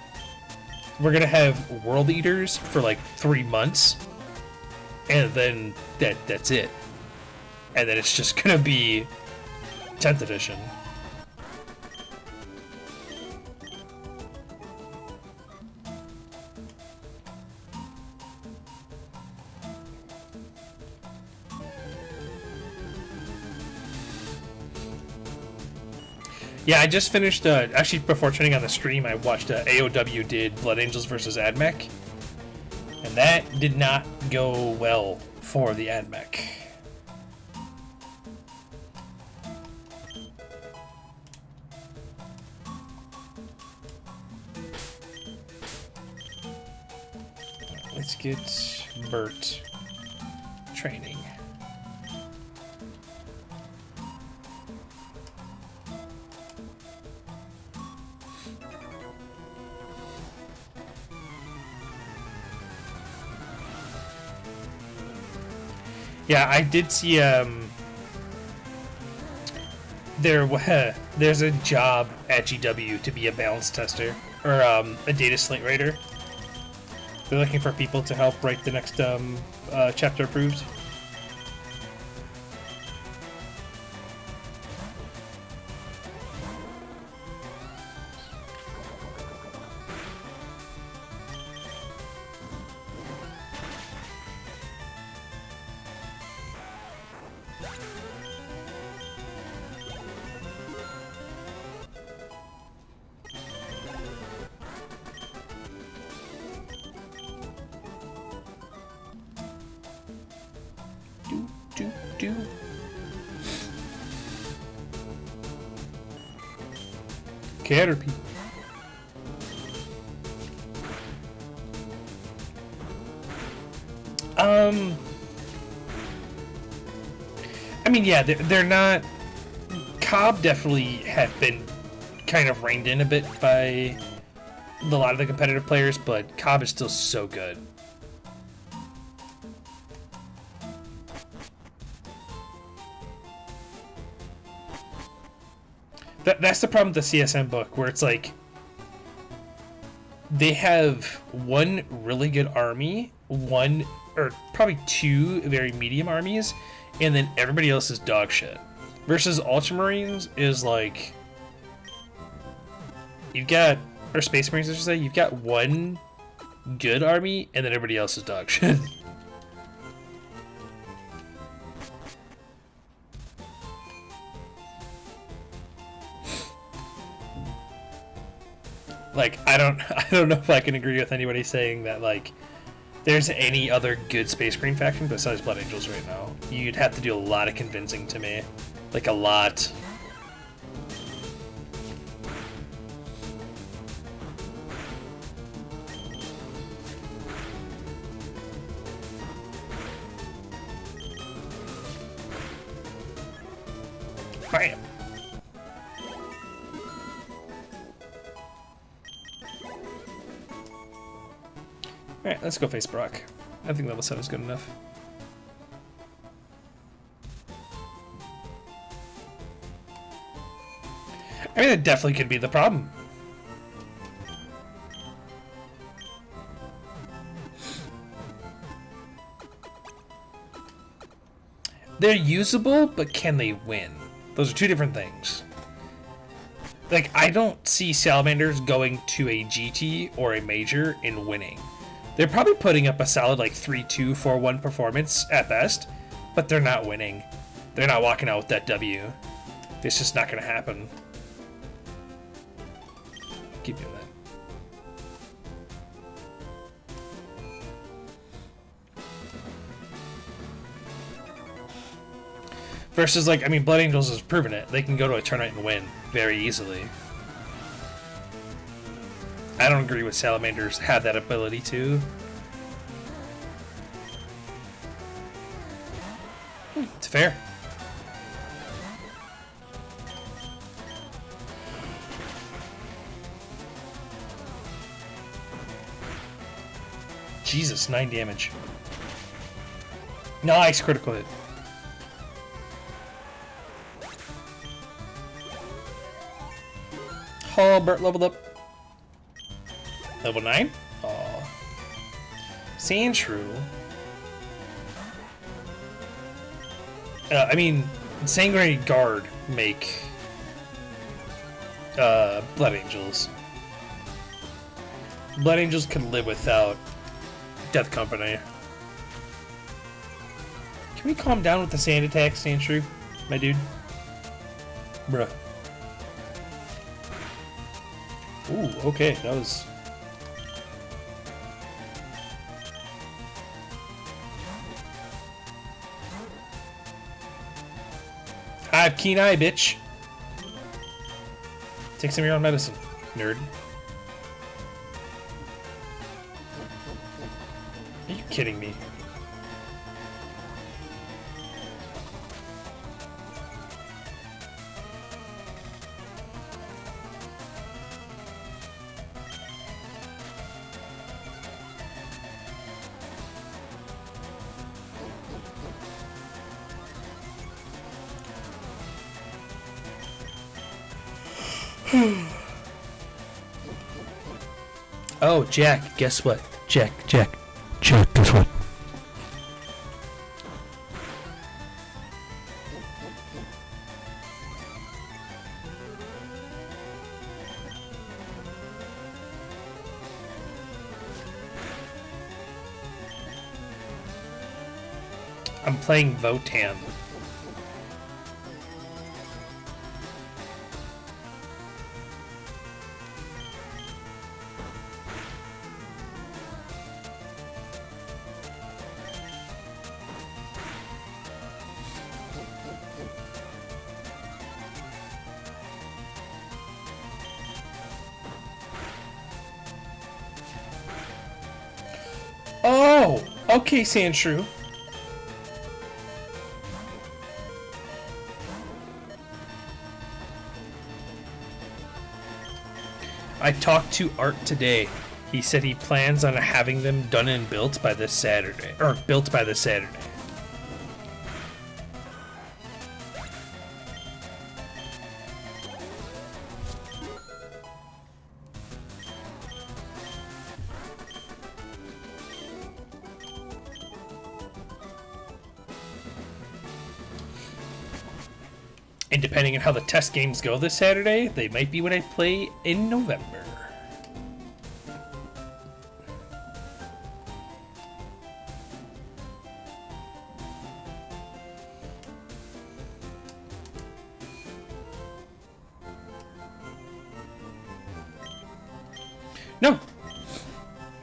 we're gonna have World Eaters for like 3 months, and then that's it, and then it's just gonna be 10th edition. Yeah, I just finished, actually before turning on the stream, I watched AOW did Blood Angels versus AdMech, and that did not go well for the AdMech. Let's get Bert training. Yeah, I did see there's a job at GW to be a balance tester or a data slate writer. They're looking for people to help write the next chapter approved. Caterpie. I mean, yeah, they're not. Cobb definitely have been kind of reined in a bit by a lot of the competitive players, but Cobb is still so good. That's the problem with the CSM book, where it's like they have one really good army, one or probably 2 very medium armies, and then everybody else is dog shit. versus Ultramarines is like you've got, or Space Marines, I should say, you've got one good army and then everybody else is dog shit. Like, I don't know if I can agree with anybody saying that, like, there's any other good Space Marine faction besides Blood Angels right now. You'd have to do a lot of convincing to me. Like, a lot. Bam! Alright, let's go face Brock. I think level 7 is good enough. I mean, that definitely could be the problem. They're usable, but can they win? Those are two different things. Like, I don't see Salamanders going to a GT or a Major and winning. They're probably putting up a solid, like, 3-2, 4-1 performance at best, but they're not winning. They're not walking out with that W. It's just not going to happen. Keep doing that. Versus, like, I mean, Blood Angels has proven it. They can go to a tournament and win very easily. I don't agree with Salamanders have that ability to. It's fair. Jesus, 9 damage. Nice critical hit. Oh, Bert leveled up. Level 9? Aw. Sandshrew. I mean, Sanguinary Guard make Blood Angels. Blood Angels can live without Death Company. Can we calm down with the sand attack, Sandshrew, my dude? Bruh. Ooh, okay, that was... I have keen eye, bitch. Take some of your own medicine, nerd. Are you kidding me? Oh, Jack, guess what? Jack, guess what? I'm playing Votan. Oh, okay, Sandshrew. I talked to Art today. He said he plans on having them done and built by this Saturday. Or built by this Saturday. And depending on how the test games go this Saturday, they might be when I play in November. No.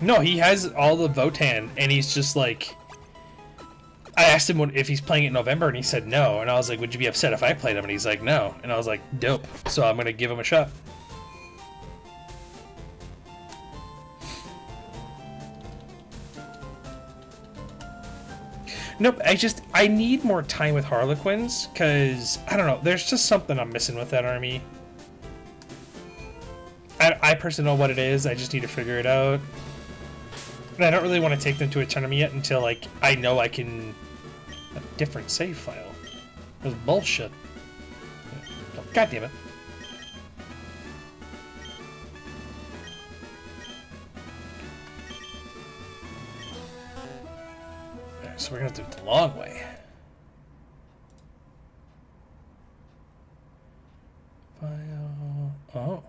No, he has all the Votan, and he's just like... I asked him if he's playing it in November, and he said no. And I was like, would you be upset if I played him? And he's like, no. And I was like, dope. So I'm going to give him a shot. Nope, I need more time with Harlequins, because, I don't know, there's just something I'm missing with that army. I personally know what it is, I just need to figure it out. And I don't really want to take them to a tournament yet until, like, I know I can... A different save file. That was bullshit. Oh, God damn it. Alright, so we're gonna do it the long way. File... Oh.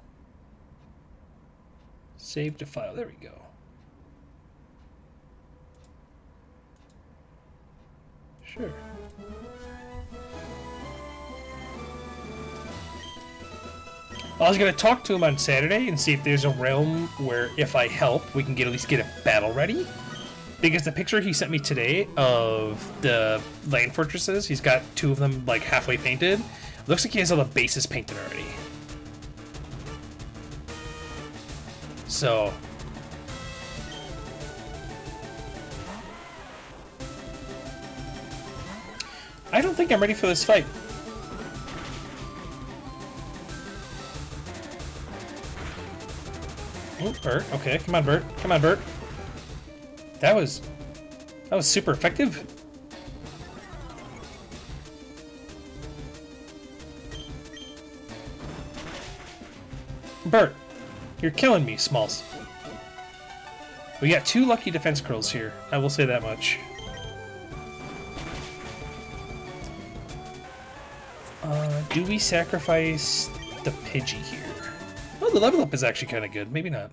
Save to file. There we go. Sure. I was gonna talk to him on Saturday and see if there's a realm where if I help, we can at least get a battle ready. Because the picture he sent me today of the land fortresses, he's got 2 of them like halfway painted. Looks like he has all the bases painted already. So I don't think I'm ready for this fight. Oh, Bert. Okay, come on, Bert. Come on, Bert. That was super effective. Bert, you're killing me, Smalls. We got 2 lucky defense curls here. I will say that much. Do we sacrifice the Pidgey here? Oh, the level up is actually kind of good. Maybe not.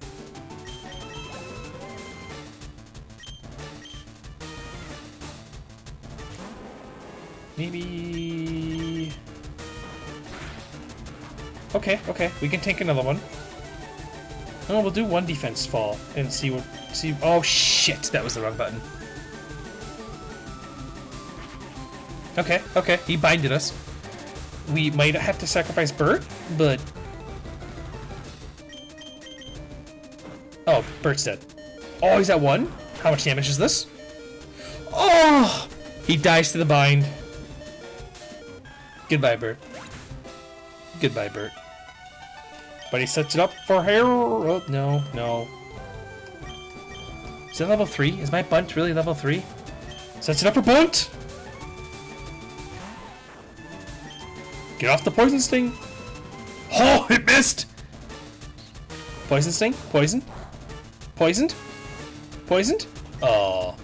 Maybe... Okay, okay. We can take another one. Oh, we'll do 1 defense fall and see what... See... Oh, shit! That was the wrong button. Okay, okay. He binded us. We might have to sacrifice Bert, but... Oh, Bert's dead. Oh, he's at 1? How much damage is this? Oh! He dies to the bind. Goodbye, Bert. Goodbye, Bert. But he sets it up for her. Oh, no, no. Is that level 3? Is my bunt really level 3? Sets it up for bunt! Get off the poison sting! Oh, it missed! Poison sting? Poison? Poisoned? Poisoned? Oh.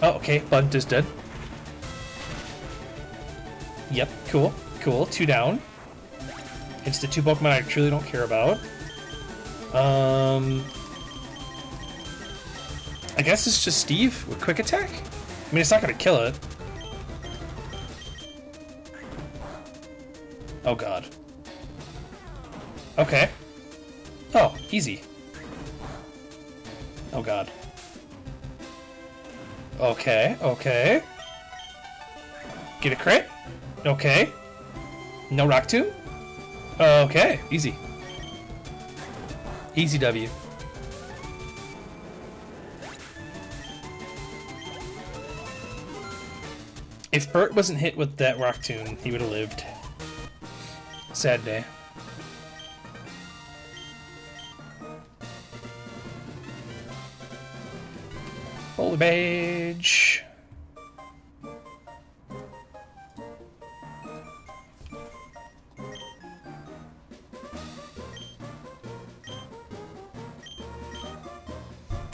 Oh, okay. Bunt is dead. Yep, cool. Cool. 2 down. It's the 2 Pokemon I truly don't care about. I guess it's just Steve with Quick Attack? I mean, it's not gonna kill it. Oh god. Okay. Oh, easy. Oh god. Okay, okay. Get a crit? Okay. No Rock Tomb? Okay, easy. Easy W. If Bert wasn't hit with that Rock Tomb, he would have lived. Sad day. Holy Badge.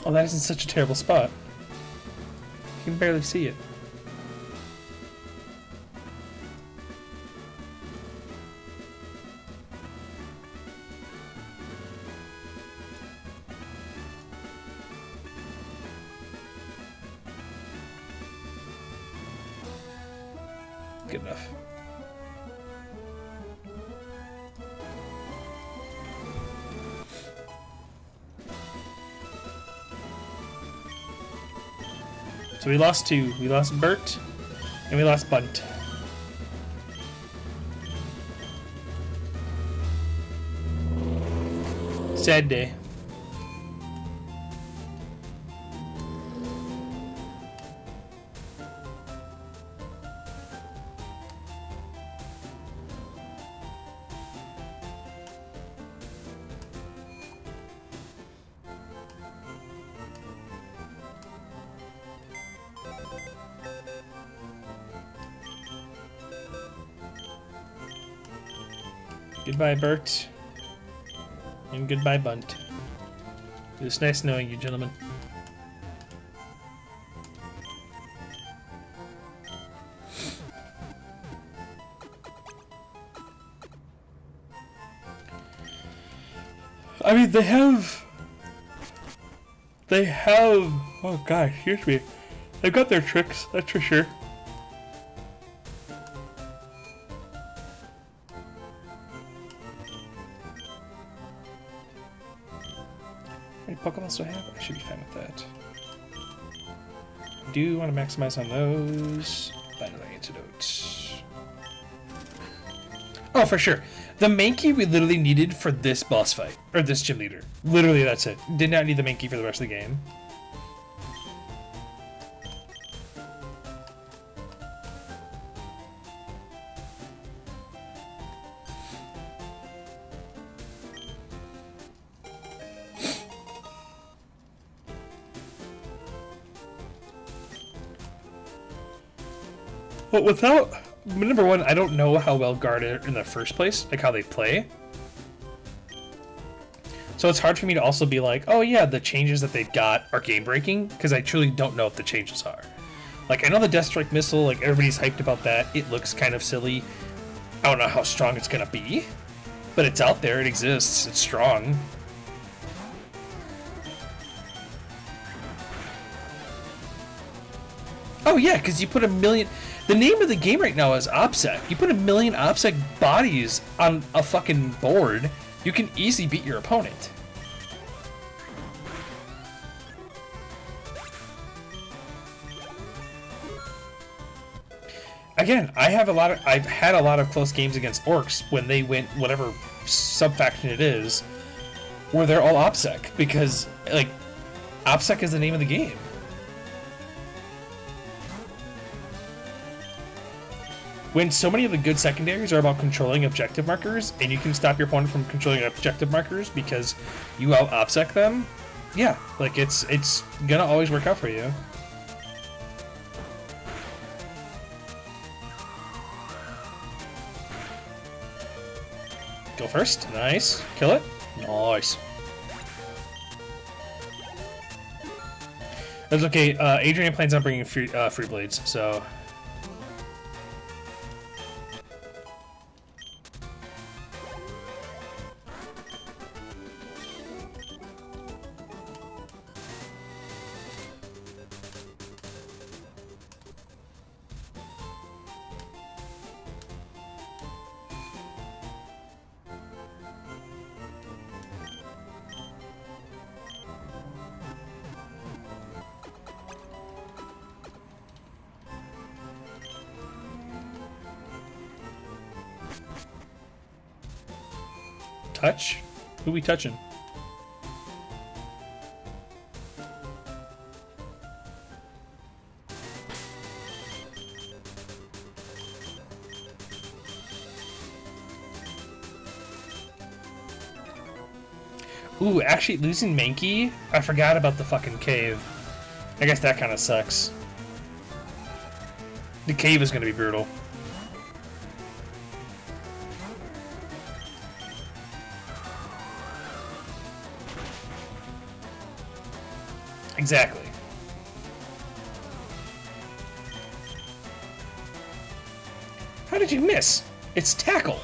Oh, that is in such a terrible spot. You can barely see it. Good enough. So we lost 2. We lost Bert, and we lost Bunt. Sad day. Goodbye, Bert. And goodbye, Bunt. It was nice knowing you, gentlemen. I mean, they have... Oh gosh, here's me. They've got their tricks, that's for sure. How many Pokemon do I have? I should be fine with that. I do want to maximize on those. Final antidote. Oh, for sure. The main key we literally needed for this boss fight. Or this gym leader. Literally, that's it. Did not need the main key for the rest of the game. But without... Number one, I don't know how well guarded in the first place, like how they play. So it's hard for me to also be like, oh yeah, the changes that they've got are game-breaking, because I truly don't know what the changes are. Like, I know the Death Strike missile, like, everybody's hyped about that. It looks kind of silly. I don't know how strong it's gonna be, but it's out there, it exists, it's strong. Oh yeah, because you put 1,000,000... The name of the game right now is OPSEC. You put 1,000,000 OPSEC bodies on a fucking board, you can easily beat your opponent. Again, I've had a lot of close games against orcs when they went whatever sub-faction it is, where they're all OPSEC, because, like, OPSEC is the name of the game. When so many of the good secondaries are about controlling objective markers, and you can stop your opponent from controlling objective markers because you out-OPSEC them, yeah, like, it's gonna always work out for you. Go first. Nice. Kill it. Nice. That's okay. Adrian plans on bringing free blades, so... Touch? Who we touching? Ooh, actually losing Mankey? I forgot about the fucking cave. I guess that kind of sucks. The cave is going to be brutal. Exactly. How did you miss? It's tackle.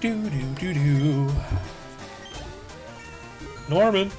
Do do do do. Norman.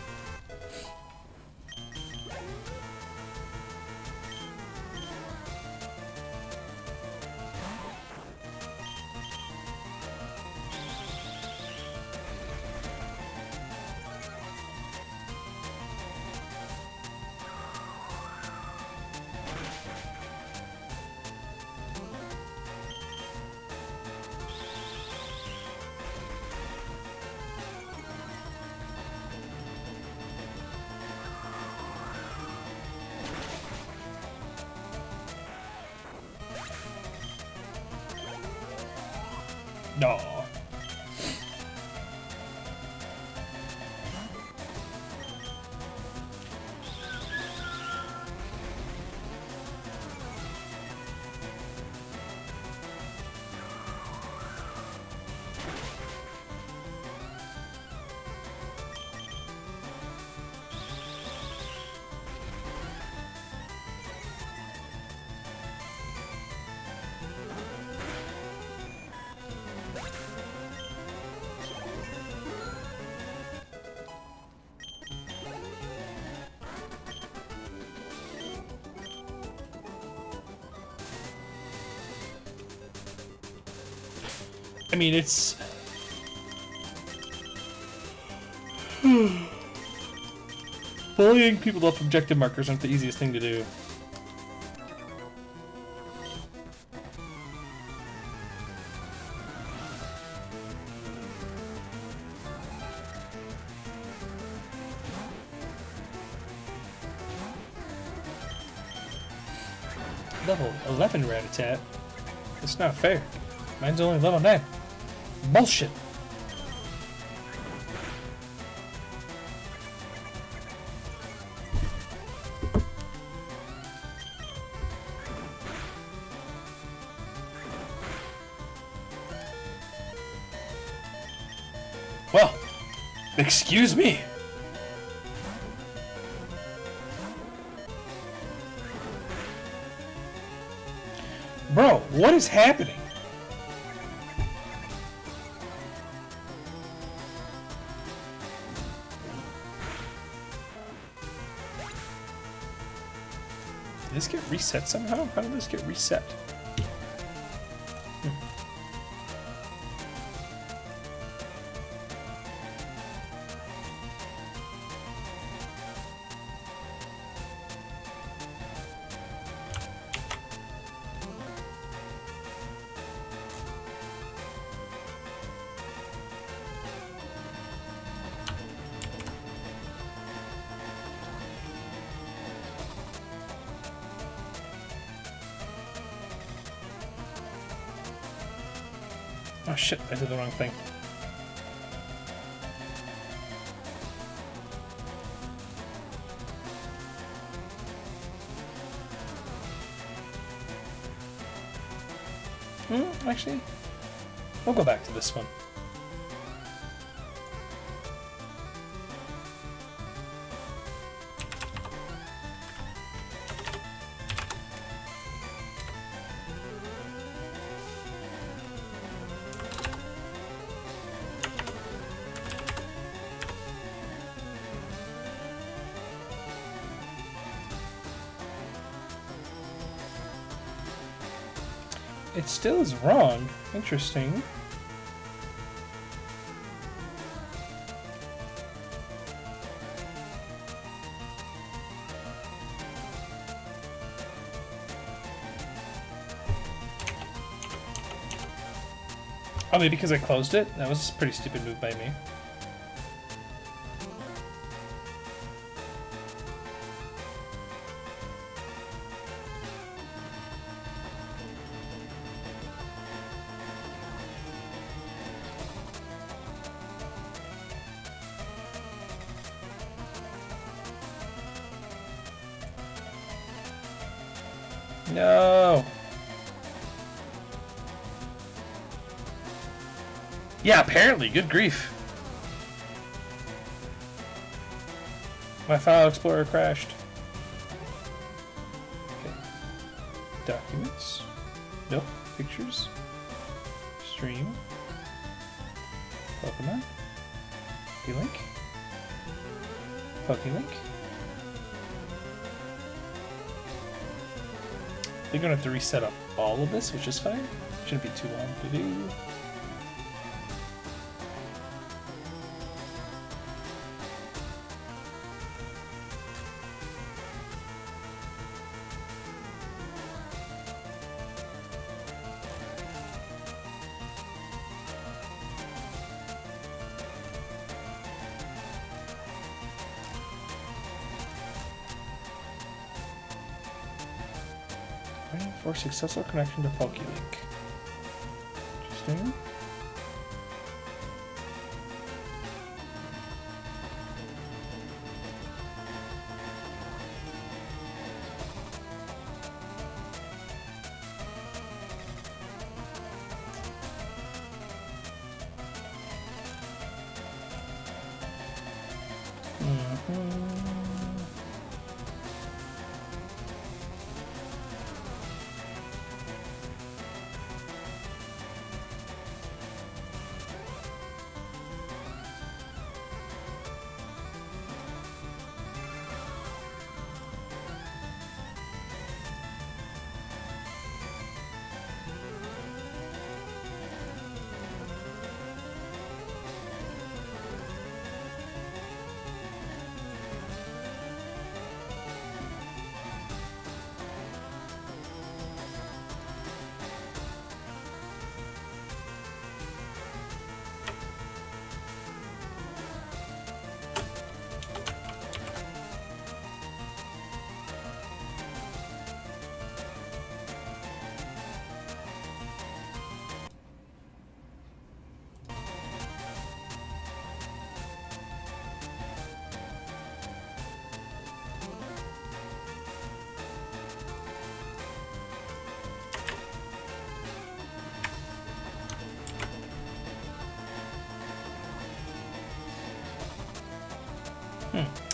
No. I mean, it's... Bullying people off objective markers aren't the easiest thing to do. Level 11 Rat-a-tat? That's not fair. Mine's only level 9. Bullshit. Well, excuse me. Bro, what is happening? Did this get reset somehow? How did this get reset? Oh shit, I did the wrong thing. Actually, we'll go back to this one. It still is wrong. Interesting. Oh, maybe because I closed it? That was a pretty stupid move by me. No. Yeah, apparently. Good grief. My file explorer crashed. Okay. Documents. Nope. Pictures. Stream. Pokemon. Pokélink. Pokélink. They're gonna have to reset up all of this, which is fine. Shouldn't be too long to do. Waiting for successful connection to Pokélink. Interesting.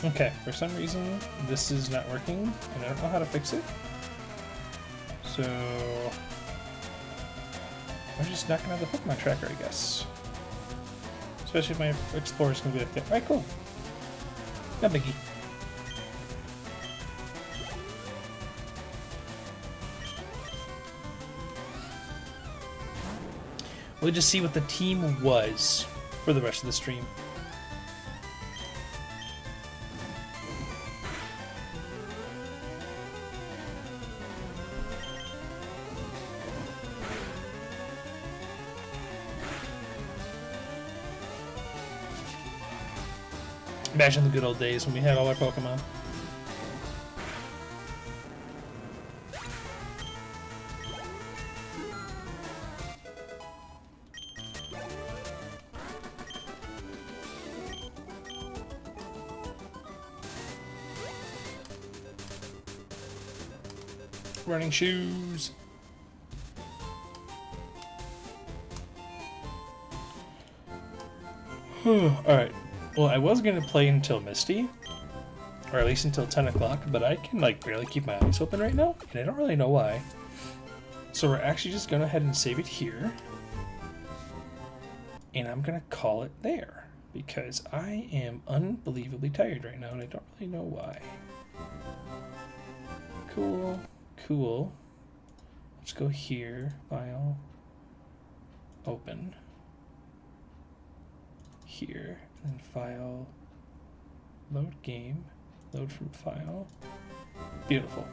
Okay, for some reason this is not working and I don't know how to fix it. So I'm just not gonna have the Pokemon tracker, I guess. Especially if my Explorer's gonna be like that. Alright, cool. No biggie. We'll just see what the team was for the rest of the stream. Imagine the good old days when we had all our Pokemon. Running shoes. Alright. Well, I was going to play until Misty, or at least until 10 o'clock, but I can like barely keep my eyes open right now, and I don't really know why. So we're actually just going to go ahead and save it here, and I'm going to call it there, because I am unbelievably tired right now, and I don't really know why. Cool, cool. Let's go here, file, open, here. And file, load game, load from file. Beautiful.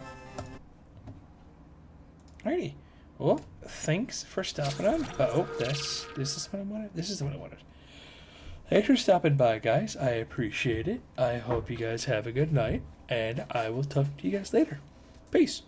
Alrighty. Well, thanks for stopping on. Oh, this is what I wanted. This is what I wanted. Thanks for stopping by, guys. I appreciate it. I hope you guys have a good night, and I will talk to you guys later. Peace.